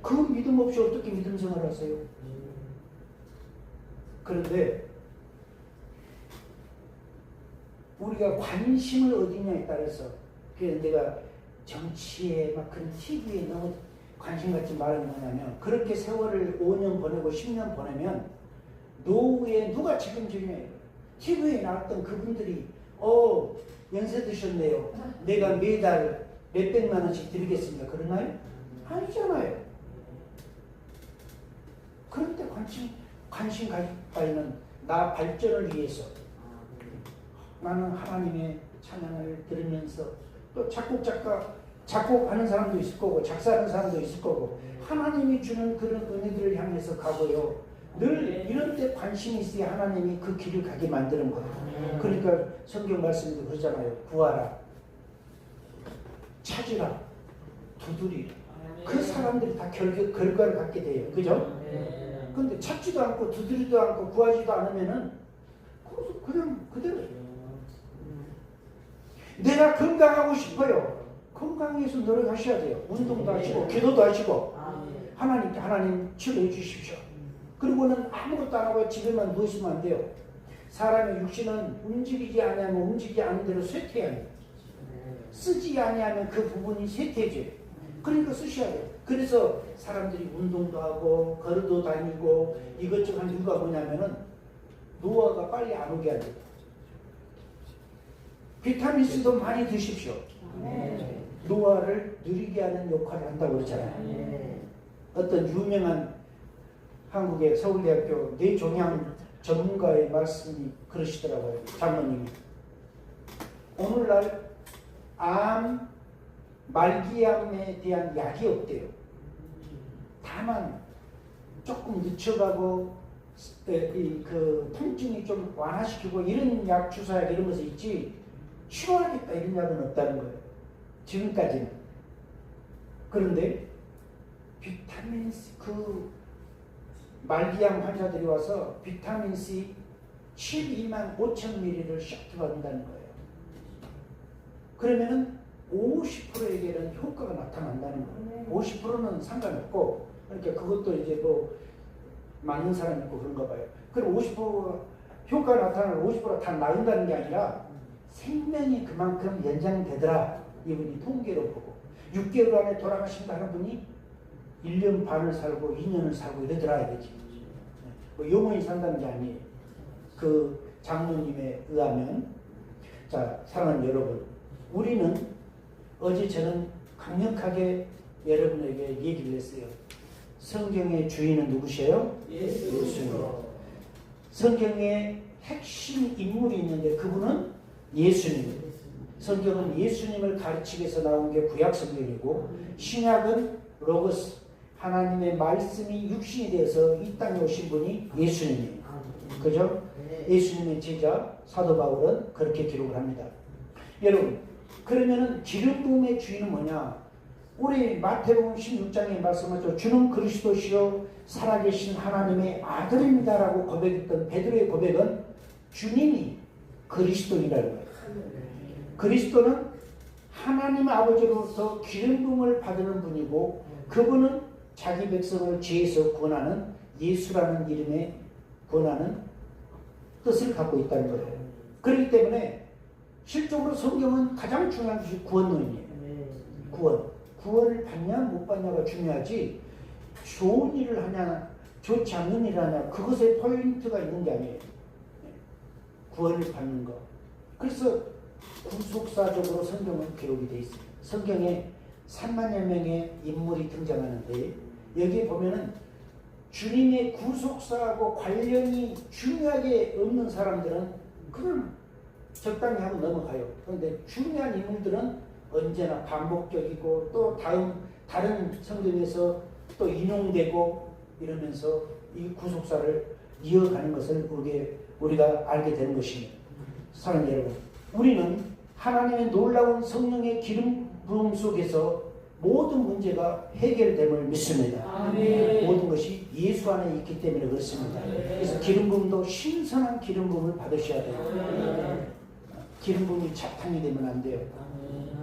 그 믿음 없이 어떻게 믿음 생활을 하세요? 그런데 우리가 관심을 어디냐에 따라서 그래서 내가 정치에 막 그런 TV에 너무 관심 갖지 말은 뭐냐면 그렇게 세월을 5년 보내고 10년 보내면 노후에 누가 책임지냐 TV에 나왔던 그분들이 연세 드셨네요. 내가 매달 몇백만 원씩 드리겠습니다. 그러나요? 아니잖아요. 그런데 관심 가질 바에는 나 발전을 위해서 나는 하나님의 찬양을 들으면서 또 작곡하는 사람도 있을 거고 작사하는 사람도 있을 거고 하나님이 주는 그런 은혜들을 향해서 가고요. 늘 이런 데 관심이 있어야 하나님이 그 길을 가게 만드는 거예요. 그러니까 성경 말씀도 그러잖아요. 구하라, 찾으라, 두드리라. 그 사람들이 다 결과를 갖게 돼요. 그죠? 그런데 찾지도 않고 두드리지도 않고 구하지도 않으면은 그냥 그대로예요. 내가 건강하고 싶어요. 건강에 위해서 노력하셔야 돼요. 운동도 하시고 기도도 하시고 하나님께 하나님 치료해 주십시오. 그리고는 아무것도 안 하고 집에만 누우시면 안 돼요. 사람의 육신은 움직이지 아니하면 움직이지 않는 대로 쇠퇴해야 해요. 쓰지 아니하면 그 부분이 쇠퇴해져요. 그러니까 쓰셔야 돼요. 그래서 사람들이 운동도 하고 걸어도 다니고 이것저것 한 이유가 뭐냐면은 노화가 빨리 안 오게 하죠. 비타민C도 많이 드십시오. 노화를 느리게 하는 역할을 한다고 그러잖아요. 어떤 유명한 한국의 서울대학교 뇌종양 전문가의 말씀이 그러시더라고요. 장로님이. 오늘날 암, 말기암에 대한 약이 없대요. 다만 조금 늦춰가고 그 통증이 좀 완화시키고 이런 약 주사약 이런 것이 있지 치료하겠다 이런 약은 없다는 거예요. 지금까지는. 그런데 비타민C 말기암 환자들이 와서 비타민C 12만 5천 ml를 샥 받는다는 거예요. 그러면은 50%에게는 효과가 나타난다는 거예요. 50%는 상관없고, 그러니까 그것도 이제 뭐 맞는 사람이 있고 그런가 봐요. 그럼 50% 효과가 나타나면 50%가 다 나은다는 게 아니라 생명이 그만큼 연장되더라. 이분이 통계로 보고 6개월 안에 돌아가신다는 분이 1년 반을 살고 2년을 살고 이러더라 이거지. 뭐 영원히 산다는 게 아니에요. 그 장로님에 의하면 자, 사랑하는 여러분, 우리는 어제 저는 강력하게 여러분에게 얘기를 했어요. 성경의 주인은 누구세요? 예수님. 성경에 핵심 인물이 있는데 그분은 예수님. 성경은 예수님을 가르치기 위해서 나온 게 구약 성경이고 신약은 로고스, 하나님의 말씀이 육신이 되어서 이 땅에 오신 분이 예수님이에요. 그죠? 예수님의 제자 사도 바울은 그렇게 기록을 합니다. 여러분, 그러면은 기름 부음의 주인은 뭐냐? 우리 마태복음 16장에 말씀하죠. 주는 그리스도시요 살아계신 하나님의 아들입니다라고 고백했던 베드로의 고백은 주님이 그리스도이라는 거예요. 그리스도는 하나님 아버지로부터 기름 부음을 받는 분이고 그분은 자기 백성을 죄에서 구원하는 예수라는 이름의 구원하는 뜻을 갖고 있다는 거예요. 그렇기 때문에 실적으로 성경은 가장 중요한 것이 구원론이에요. 구원을 받냐 못 받냐가 중요하지 좋은 일을 하냐 좋지 않는 일을 하냐 그것에 포인트가 있는 게 아니에요. 구원을 받는 거. 그래서 구속사적으로 성경은 기록이 되어 있어요. 성경에 3만여 명의 인물이 등장하는데 여기에 보면은 주님의 구속사하고 관련이 중요하게 없는 사람들은 그걸 적당히 하고 넘어가요. 그런데 중요한 인물들은 언제나 반복적이고 또 다른 성경에서 또 인용되고 이러면서 이 구속사를 이어가는 것을 우리가 알게 되는 것입니다. 사랑하는 여러분, 우리는 하나님의 놀라운 성령의 기름 부음 속에서 모든 문제가 해결됨을 믿습니다. 아멘. 모든 것이 예수 안에 있기 때문에 그렇습니다. 그래서 기름 부음도 신선한 기름 부음을 받으셔야 돼요. 아멘. 기름 부음이 자탕이 되면 안 돼요.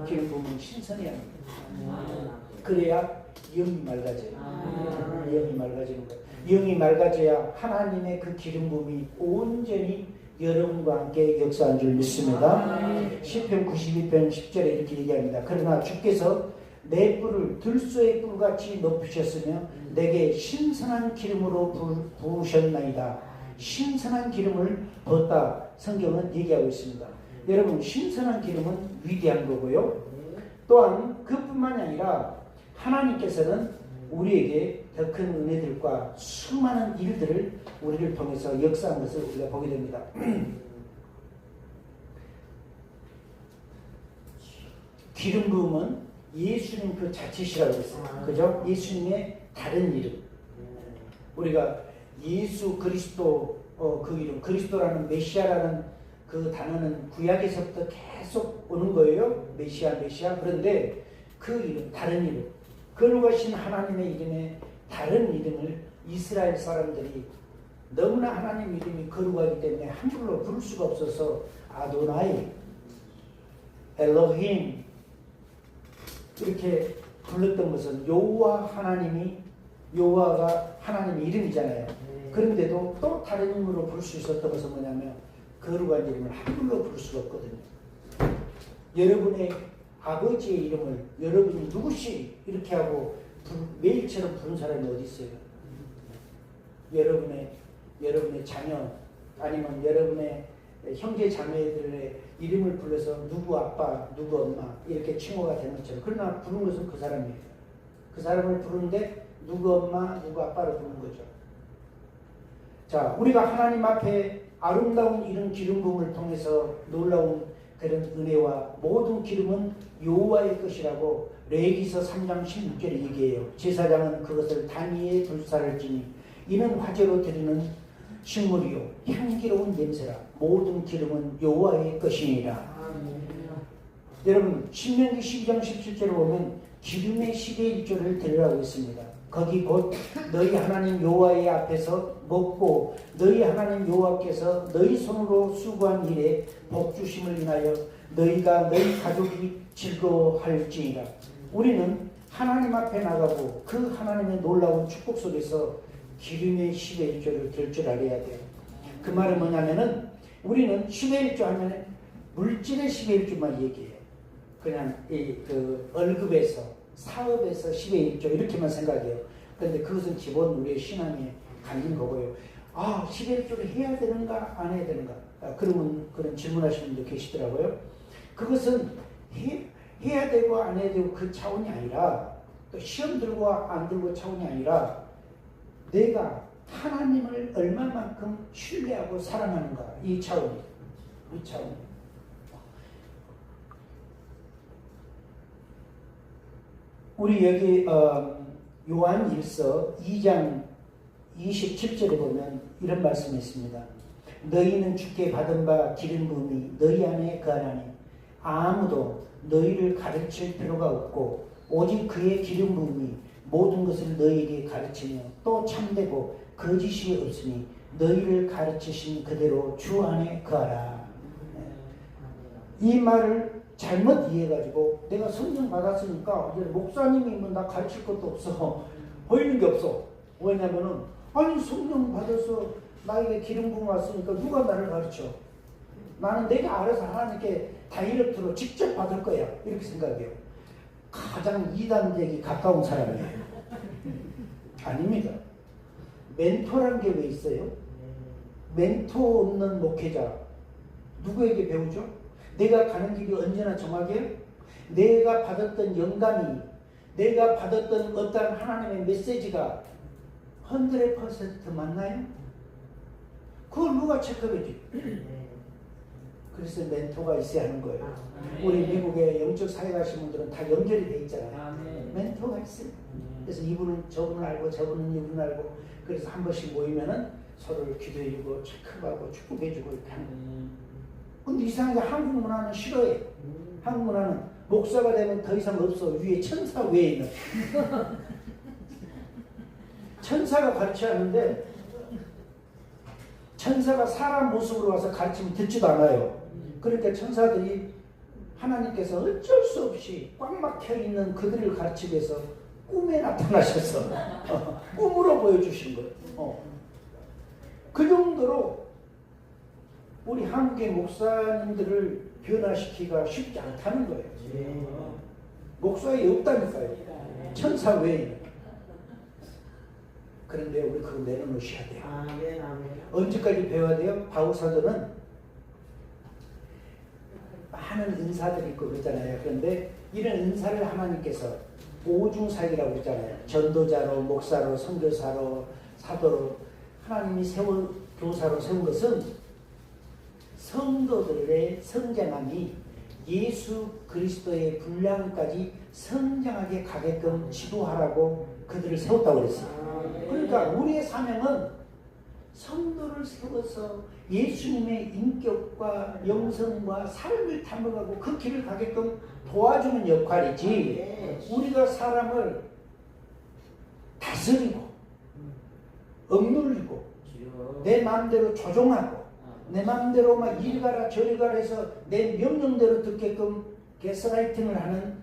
기름 부음은 신선해야 합니다. 그래야 영이 맑아져요. 영이 맑아지는 거예요. 영이 맑아져야 하나님의 그 기름 부음이 온전히 여러분과 함께 역사한 줄 믿습니다. 시편 92편 10절에 이렇게 얘기합니다. 그러나 주께서 내 뿔을 들소의 뿔같이 높이셨으며 내게 신선한 기름으로 부으셨나이다. 신선한 기름을 부었다. 성경은 얘기하고 있습니다. 여러분, 신선한 기름은 위대한 거고요. 또한 그뿐만이 아니라 하나님께서는 우리에게 더 큰 은혜들과 수많은 일들을 우리를 통해서 역사한 것을 우리가 보게 됩니다. 기름 부음은 예수님 그 자체시라고 했어요. 그죠? 예수님의 다른 이름. 우리가 예수 그리스도 그 이름, 그리스도라는 메시아라는 그 단어는 구약에서부터 계속 오는 거예요. 메시아. 그런데 그 이름, 다른 이름, 거룩하신 하나님의 이름에 다른 이름을 이스라엘 사람들이 너무나 하나님 이름이 거룩하기 때문에 한글로 부를 수가 없어서 아도나이, 엘로힘 이렇게 불렀던 것은 여호와가 하나님의 이름이잖아요. 그런데도 또 다른 이름으로 부를 수 있었던 것은 뭐냐면 거룩한 이름을 한글로 부를 수가 없거든요. 여러분의 아버지의 이름을 여러분이 누구시 이렇게 하고 매일처럼 부른 사람이 어디 있어요? 여러분의 자녀 아니면 여러분의 형제 자매들의 이름을 불러서 누구 아빠, 누구 엄마 이렇게 칭호가 되는 것처럼 그러나 부르는 것은 그 사람이에요. 그 사람을 부르는데 누구 엄마, 누구 아빠를 부르는 거죠. 자, 우리가 하나님 앞에 아름다운 이런 기름 부음을 통해서 놀라운 그런 은혜와 모든 기름은 여호와의 것이라고 레위기서 3장 16절에 얘기해요. 제사장은 그것을 단 위에 불사를 지니 이는 화제로 드리는 식물이요 향기로운 냄새라. 모든 기름은 여호와의 것이니라. 여러분 신명기 12장 17절에 보면 기름의 10의 1조를 드리라고 했습니다. 거기 곧 너희 하나님 여호와의 앞에서 먹고 너희 하나님 여호와께서 너희 손으로 수고한 일에 복주심을 인하여 너희가 너희 가족이 즐거워할지니라. 우리는 하나님 앞에 나가고 그 하나님의 놀라운 축복 속에서 기름의 10의 1조를 들 줄 알아야 돼요. 그 말은 뭐냐면은 우리는 10의 1조 하면 물질의 10의 1조만 얘기해요. 그냥 그 월급에서 사업에서 10의 1조 이렇게만 생각해요. 그런데 그것은 기본 우리의 신앙에 갈린 거고요. 10의 1조를 해야 되는가 안 해야 되는가 그런 질문하시는 분도 계시더라고요. 그것은 해야 되고 안 해야 되고 그 차원이 아니라, 또 시험 들고 안 들고 차원이 아니라, 내가 하나님을 얼마만큼 신뢰하고 사랑하는가, 이 차원이. 이 차원. 우리 여기 요한 1서 2장 27절에 보면 이런 말씀이 있습니다. 너희는 주께 받은 바 기름 부음이 너희 안에 거하나니 아무도 너희를 가르칠 필요가 없고 오직 그의 기름 부음이 모든 것을 너희에게 가르치며 또 참되고 거짓이 없으니 너희를 가르치신 그대로 주 안에 거하라. 이 말을 잘못 이해해가지고 내가 성령 받았으니까 이제 목사님이 뭐 나 가르칠 것도 없어. 보이는 게 없어. 왜냐면은 아니 성령 받아서 나에게 기름 부음 왔으니까 누가 나를 가르쳐? 나는 내가 알아서 하나님께 다이렉트로 직접 받을 거야. 이렇게 생각해요. 가장 이단되기 가까운 사람이에요. 아닙니다. 멘토라는 게 왜 있어요? 멘토 없는 목회자 누구에게 배우죠? 내가 가는 길이 언제나 정확해요? 내가 받았던 영감이, 내가 받았던 어떤 하나님의 메시지가 100% 맞나요? 그걸 누가 체크해지? 그래서 멘토가 있어야 하는 거예요. 우리 미국에 영적 사회 가신 분들은 다 연결이 돼 있잖아요. 멘토가 있어요. 그래서 이분은 저분을 알고 저분은 이분을 알고, 그래서 한 번씩 모이면은 서로를 기도해주고 체크하고 축복해주고 이렇게 하는 거예요. 근데 이상하게 한국 문화는 싫어해. 한국 문화는 목사가 되면 더 이상 없어. 위에 천사 외에 있는. 천사가 가르쳐야 하는데 천사가 사람 모습으로 와서 가르치면 듣지도 않아요. 그러니까 천사들이 하나님께서 어쩔 수 없이 꽉 막혀 있는 그들을 가르치기 위해서 꿈에 나타나셔서 꿈으로 보여주신 거예요. 그 정도로 우리 한국의 목사님들을 변화시키기가 쉽지 않다는 거예요. 목사에 없다니까요. 천사 외에. 그런데 우리 그거 내려놓으셔야 돼요. 언제까지 배워야 돼요? 바울사도는 많은 은사들이 있고 그러잖아요. 그런데 이런 은사를 하나님께서 오중사역이라고 그러잖아요. 전도자로, 목사로, 선교사로, 사도로 하나님이 교사로 세운 것은 성도들의 성장함이 예수 그리스도의 분량까지 성장하게 가게끔 지도하라고 그들을 세웠다고 그랬어요. 그러니까 우리의 사명은 성도를 세워서 예수님의 인격과 영성과 삶을 담아가고 그 길을 가게끔 도와주는 역할이지, 우리가 사람을 다스리고 억눌리고 내 마음대로 조종하고 내 마음대로 막 이리 가라 저리 가라 해서 내 명령대로 듣게끔 게스라이팅을 하는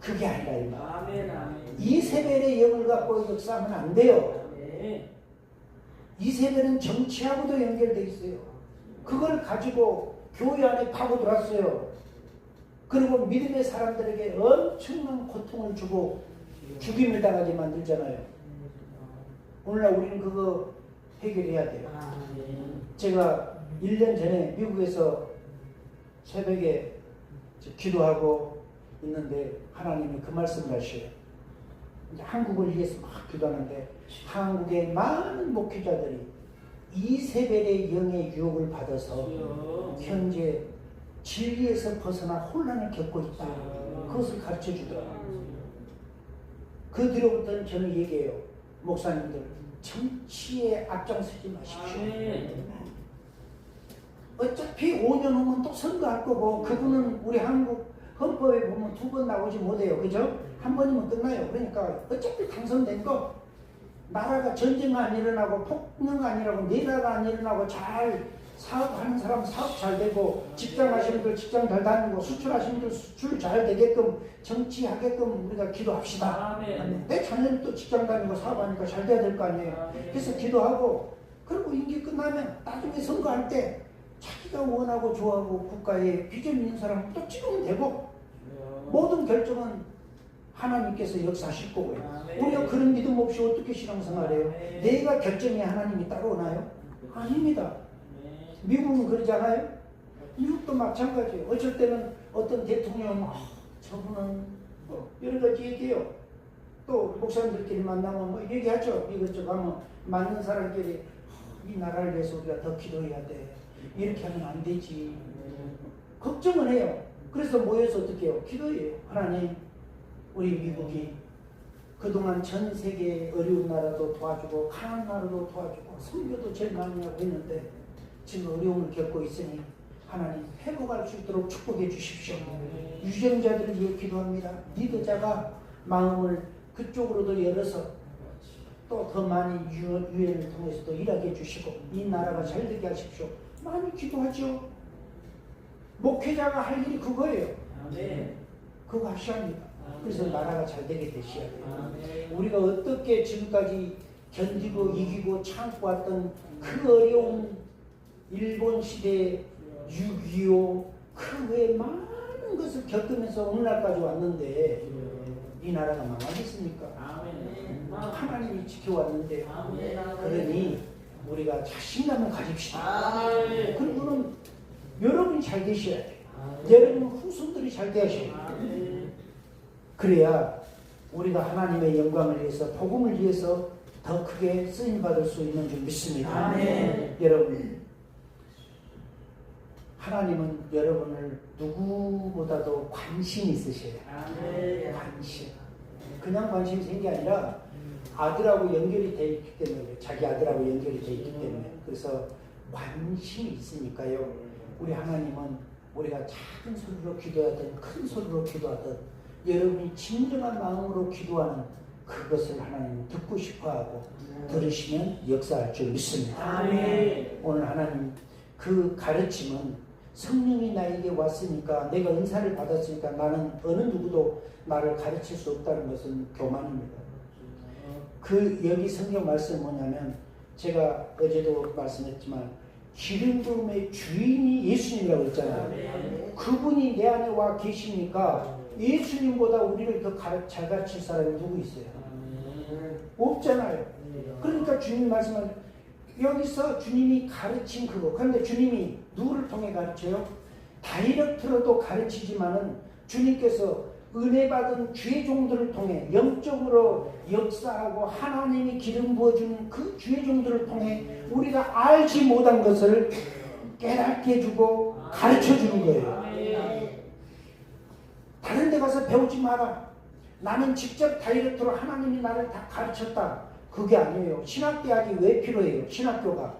그게 아니라 이 말. 이세벨의 영을 갖고 역사하면 안 돼요. 이세벨은 정치하고도 연결되어 있어요. 그걸 가지고 교회 안에 파고 들어왔어요. 그리고 믿음의 사람들에게 엄청난 고통을 주고 죽임을 당하게 만들잖아요. 오늘날 우리는 그거 해결해야 돼요. 제가 1년 전에 미국에서 새벽에 기도하고 있는데 하나님이 그 말씀을 하셔요. 이제 한국을 위해서 막 기도하는데 한국의 많은 목회자들이 이세벨의 영의 유혹을 받아서 현재 진리에서 벗어나 혼란을 겪고 있다. 그것을 가르쳐 주더라고요. 그 뒤로부터는 저는 얘기해요. 목사님들 정치에 앞장서지 마십시오. 어차피 5년 후면 또 선거할 거고 그분은 우리 한국 헌법에 보면 2번 나오지 못해요. 그죠? 한 번이면 끝나요. 그러니까 어차피 당선된 거 나라가 전쟁 안 일어나고 폭력 안 일어나고 내라가 안 일어나고 잘 사업하는 사람 사업 잘 되고 직장 하시는 분들 직장 잘 다니고 수출하시는 분들 수출 잘 되게끔 정치하게끔 우리가 기도합시다. 내 자녀는 또 직장 다니고 사업하니까 잘 돼야 될 거 아니에요. 그래서 기도하고 그리고 임기 끝나면 나중에 선거할 때 자기가 원하고 좋아하고 국가에 비전 있는 사람 또 찍으면 되고 모든 결정은 하나님께서 역사하실 거고요. 우리가 그런 믿음 없이 어떻게 신앙생활해요? 내가 결정해 하나님이 따라오나요? 아닙니다. 미국은 그러잖아요. 미국도 마찬가지예요. 어쩔 때는 어떤 대통령은 저분은 뭐 여러 가지 얘기해요. 또 목사님들끼리 만나면 뭐 얘기하죠. 이것저것 하면 맞는 사람끼리 이 나라를 위해서 우리가 더 기도해야 돼. 이렇게 하면 안 되지. 걱정은 해요. 그래서 모여서 어떻게 해요? 기도해요. 하나님, 우리 미국이 그동안 전 세계 어려운 나라도 도와주고 강한 나라도 도와주고 선교도 제일 많이 하고 있는데 지금 어려움을 겪고 있으니 하나님 회복할 수 있도록 축복해 주십시오. 유정자들을 위해 기도합니다. 리더자가 마음을 그쪽으로도 열어서 또 더 많이 유엔을 통해서도 일하게 해주시고 이 나라가 잘 되게 하십시오. 많이 기도하죠. 목회자가 할 일이 그거예요. 그거 하셔야 합니다. 그래서 나라가 잘 되게 되셔야 돼요. 우리가 어떻게 지금까지 견디고 이기고 참고 왔던 그 어려운 일본 시대 6.25 그 외에 많은 것을 겪으면서 오늘날까지 왔는데 이 나라가 망하겠습니까? 하나님이 지켜왔는데 그러니 우리가 자신감을 가집시다. 그리고는 여러분이 잘 되셔야 돼요. 여러분 후손들이 잘 되셔야 돼요. 그래야 우리가 하나님의 영광을 위해서 복음을 위해서 더 크게 쓰임받을 수 있는 줄 믿습니다. 여러분 하나님은 여러분을 누구보다도 관심이 있으셔요. 관심. 그냥 관심이 생긴 게 아니라 아들하고 연결이 되어 있기 때문에 자기 아들하고 연결이 되어 있기 때문에 그래서 관심이 있으니까요. 우리 하나님은 우리가 작은 소리로 기도하든 큰 소리로 기도하든 여러분이 진정한 마음으로 기도하는 그것을 하나님은 듣고 싶어하고 들으시면 역사할 줄 믿습니다. 오늘 하나님 그 가르침은 성령이 나에게 왔으니까 내가 은사를 받았으니까 나는 어느 누구도 나를 가르칠 수 없다는 것은 교만입니다. 그 여기 성경 말씀 뭐냐면 제가 어제도 말씀했지만 기름 부음의 주인이 예수님이라고 했잖아요. 그분이 내 안에 와 계시니까 예수님보다 우리를 더 잘 가르칠 사람이 누구 있어요? 없잖아요. 그러니까 주님 말씀은 여기서 주님이 가르친 그거. 그런데 주님이 누구를 통해 가르쳐요? 다이렉트로도 가르치지만은 주님께서 은혜 받은 주의 종들을 통해 영적으로 역사하고 하나님이 기름 부어주는 그 주의 종들을 통해 우리가 알지 못한 것을 깨닫게 해주고 가르쳐주는 거예요. 다른 데 가서 배우지 마라. 나는 직접 다이렉트로 하나님이 나를 다 가르쳤다. 그게 아니에요. 신학대학이 왜 필요해요? 신학교가.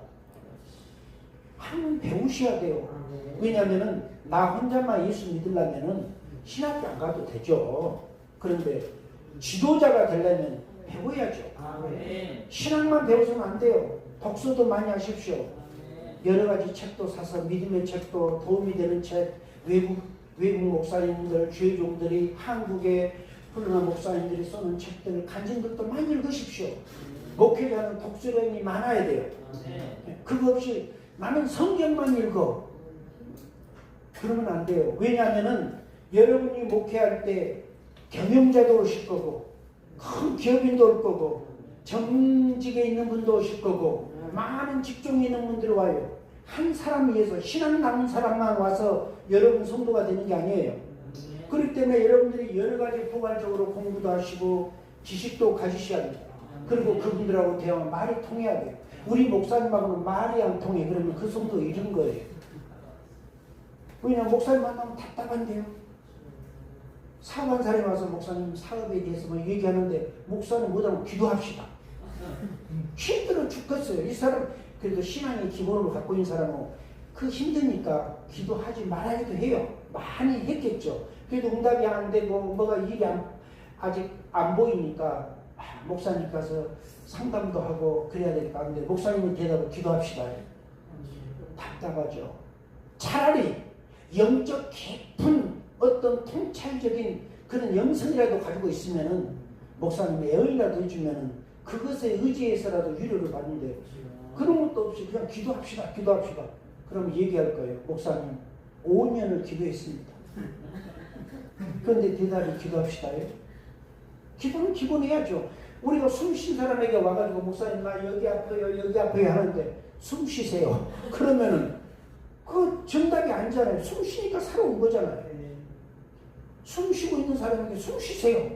한번 배우셔야 돼요. 왜냐하면 나 혼자만 예수 믿으려면 신학교 안 가도 되죠. 그런데 지도자가 되려면 배워야죠. 신학만 배워서는 안 돼요. 독서도 많이 하십시오. 여러 가지 책도 사서 믿음의 책도 도움이 되는 책, 외국 목사님들, 주의 종들이 한국의 훌륭한 목사님들이 쓰는 책들, 간증들도 많이 읽으십시오. 목회자는 독서량이 많아야 돼요. 그거 없이 나는 성경만 읽어. 그러면 안 돼요. 왜냐하면은 여러분이 목회할 때 경영자도 오실 거고 큰 기업인도 올 거고 정직에 있는 분도 오실 거고 많은 직종에 있는 분들이 와요. 한 사람 위해서 신앙 남은 사람만 와서 여러분 성도가 되는 게 아니에요. 그렇기 때문에 여러분들이 여러 가지 포괄적으로 공부도 하시고 지식도 가지셔야 합니다. 그리고 그분들하고 대화하면 말이 통해야 돼요. 우리 목사님하고는 말이 안 통해. 그러면 그 성도 잃은 거예요. 왜냐하면 목사님 만나면 답답한데요. 사업한 사람이 와서 목사님 사업에 대해서 뭐 얘기하는데 목사님 못하면 기도합시다. 힘들어 죽겠어요. 이 사람 그래도 신앙의 기본으로 갖고 있는 사람은 그 힘드니까 기도하지 말아야도 해요. 많이 했겠죠. 그래도 응답이 안 되고 뭐가 일이 아직 안 보이니까 목사님 가서 상담도 하고 그래야 되니까. 근데 목사님은 대답을 기도합시다. 답답하죠. 차라리 영적 깊은 어떤 통찰적인 그런 영성이라도 가지고 있으면은 목사님이 애언이라도 해주면은 그것에 의지해서라도 위로를 받는데 그런 것도 없이 그냥 기도합시다. 그러면 얘기할 거예요. 목사님 5년을 기도했습니다. 그런데 대답이 기도합시다요. 기도는 기본해야죠. 우리가 숨 쉰 사람에게 와가지고 목사님 나 여기 아파요 하는데 숨 쉬세요. 그러면은 그 정답이 아니잖아요. 숨 쉬니까 살아온 거잖아요. 숨 쉬고 있는 사람에게 숨 쉬세요.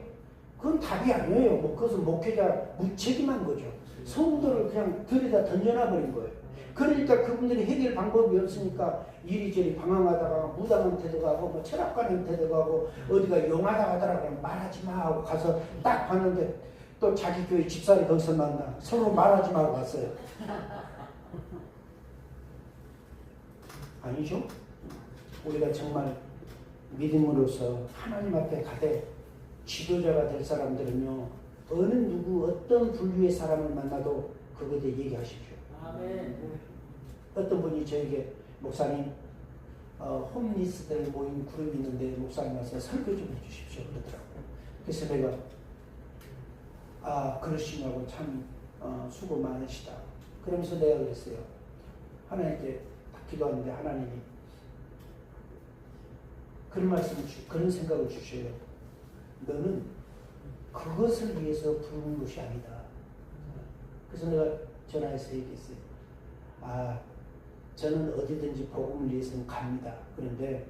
그건 답이 아니에요. 뭐 그것은 목회자 무책임한 거죠. 성도를 그냥 들여다 던져놔버린 거예요. 그러니까 그분들이 해결 방법이 없으니까 이리저리 방황하다가 무당한테도 가고 뭐 철학관한테도 가고 어디가 용하다 하더라고 말하지 마 하고 가서 딱 봤는데 또 자기 교회 집사를 거기서 만나 서로 말하지 말고 갔어요. 아니죠? 우리가 정말 믿음으로서 하나님 앞에 가되 지도자가 될 사람들은요 어느 누구 어떤 분류의 사람을 만나도 그것에 얘기하십시오. 아멘. 어떤 분이 저에게 목사님 홈리스들 모인 그룹이 있는데 목사님 와서 설교 좀 해주십시오 그러더라고요. 그래서 내가 그러시냐고 참 수고 많으시다. 그러면서 내가 그랬어요. 하나님께 딱 기도하는데 하나님이 그런 말씀을 그런 생각을 주셔요. 너는 그것을 위해서 부르는 것이 아니다. 그래서 내가 전화해서 얘기했어요. 저는 어디든지 복음을 위해서는 갑니다. 그런데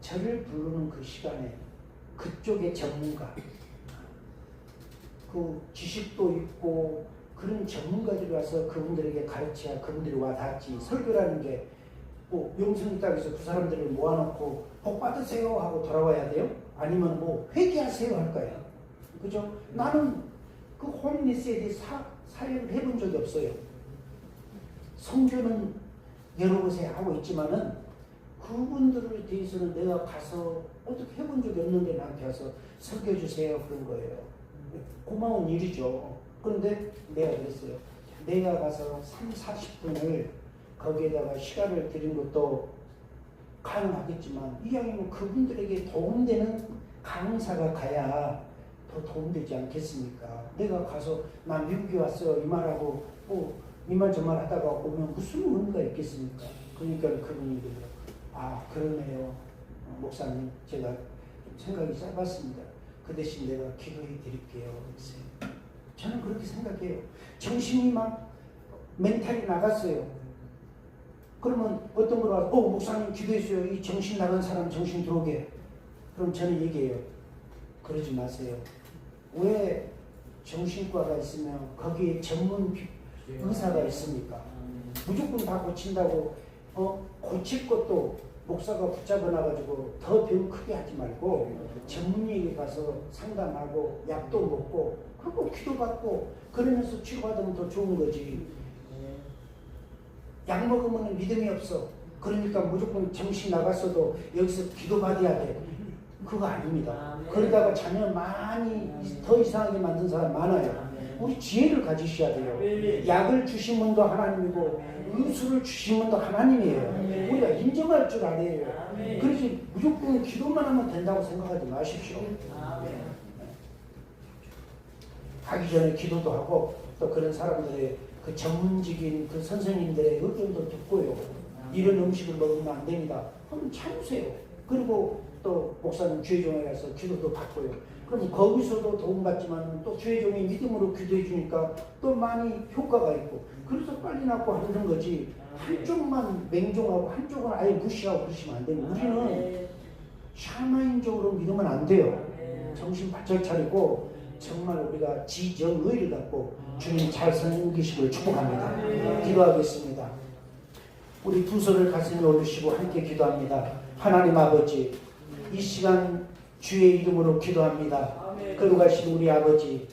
저를 부르는 그 시간에 그쪽의 전문가, 그 지식도 있고 그런 전문가들이 와서 그분들에게 가르쳐야 그분들이 와 닿지. 설교라는 게 뭐 용성이 딱 해서 그 사람들을 모아놓고 복 받으세요 하고 돌아와야 돼요? 아니면 뭐 회개하세요 할 거예요. 그죠? 나는 그 홈리스에 대해 사역을 해본 적이 없어요. 성교는 여러 곳에 하고 있지만은 그분들에 대해서는 내가 가서 어떻게 해본 적이 없는데 나한테 와서 설교해 주세요 그런 거예요. 고마운 일이죠. 그런데 내가 그랬어요. 내가 가서 30-40분을 거기에다가 시간을 들인 것도 가능하겠지만 이왕이면 그분들에게 도움되는 강사가 가야 더 도움되지 않겠습니까? 내가 가서 나 미국에 왔어요 이 말하고 이 말 저 말 하다가 오면 무슨 의미가 있겠습니까? 그러니까 그분이 그러네요. 목사님 제가 좀 생각이 짧았습니다. 그 대신 내가 기도해 드릴게요. 저는 그렇게 생각해요. 정신이 막 멘탈이 나갔어요. 그러면 어떤 분이 와서 목사님 기도했어요. 이 정신 나간 사람 정신 들어오게. 그럼 저는 얘기해요. 그러지 마세요. 왜 정신과가 있으면 거기에 전문 의사가 있습니까? 무조건 다 고친다고 고칠 것도 목사가 붙잡아놔가지고 더 병 크게 하지 말고 전문의에게 가서 상담하고 약도 먹고 그리고 기도받고 그러면서 치료받으면 더 좋은 거지. 약 먹으면 믿음이 없어. 그러니까 무조건 정신 나갔어도 여기서 기도받아야 돼. 그거 아닙니다. 그러다가 자녀 많이 더 이상하게 만든 사람 많아요. 우리 지혜를 가지셔야 돼요. 약을 주신 분도 하나님이고 의술을 주신 분도 하나님이에요. 우리가 인정할 줄 알아요. 그렇지 무조건 기도만 하면 된다고 생각하지 마십시오. 하기 전에 기도도 하고 또 그런 사람들의 그 전문직인 그 선생님들의 의견도 듣고요. 이런 음식을 먹으면 안 됩니다. 그럼 참으세요. 그리고 또 목사님 주의종에 가서 기도도 받고요. 그럼 거기서도 도움받지만 또 주의종이 믿음으로 기도해 주니까 또 많이 효과가 있고 그래서 빨리 낫고 하는 거지. 한쪽만 맹종하고 한쪽은 아예 무시하고 그러시면 안 됩니다. 우리는 샤마인적으로 믿으면 안 돼요. 정신 바짝 차리고 정말 우리가 지정의를 갖고 주님 잘 섬기시길 축복합니다. 기도하겠습니다. 우리 두 손을 가슴에 올리시고 함께 기도합니다. 하나님 아버지 이 시간 주의 이름으로 기도합니다. 거룩하신 우리 아버지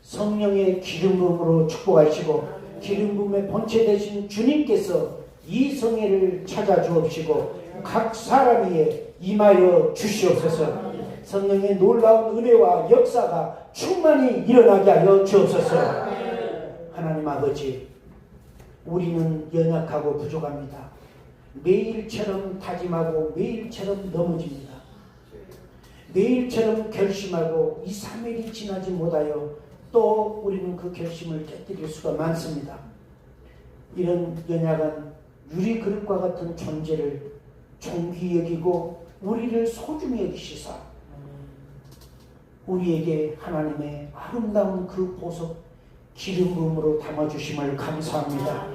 성령의 기름 부음으로 축복하시고 기름 부음의 본체 되신 주님께서 이 성회를 찾아 주옵시고 각 사람 위에 임하여 주시옵소서. 성령의 놀라운 은혜와 역사가 충만히 일어나게 하여 주옵소서. 하나님 아버지 우리는 연약하고 부족합니다. 매일처럼 다짐하고 매일처럼 넘어집니다. 매일처럼 결심하고 2, 3일이 지나지 못하여 또 우리는 그 결심을 깨뜨릴 수가 많습니다. 이런 연약한 유리 그릇과 같은 존재를 존귀 여기고 우리를 소중히 여기시사 우리에게 하나님의 아름다운 그 보석 기름 부음으로 담아주심을 감사합니다.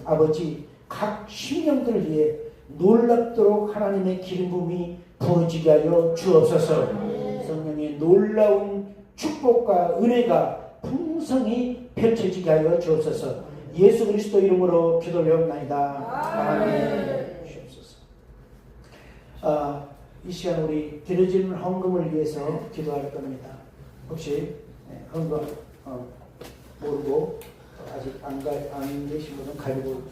아버지 각 심령들 위해 놀랍도록 하나님의 기름 부음이 부어지게 하여 주옵소서. 성령의 놀라운 축복과 은혜가 풍성히 펼쳐지게 하여 주옵소서. 예수 그리스도 이름으로 기도하옵나이다. 아멘. 주옵소서. 이 시간 우리 드려지는 헌금을 위해서 기도할 겁니다. 혹시 헌금 모르고 아직 안 계신 분은 가지고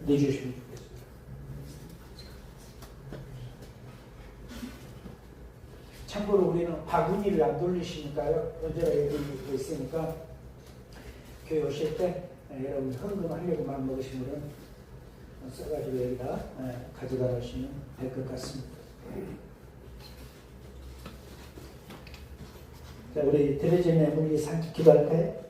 내주시면 좋겠습니다. 참고로 우리는 바구니를 안 돌리시니까요. 언제나 여기 있으니까 교회 오실 때 여러분 헌금 하려고 마음 먹으신 분은 써가지고 여기다 가져다 놓으시면 될 것 같습니다. 자, 우리 드려진 애물 위해서 함께 기도할까요?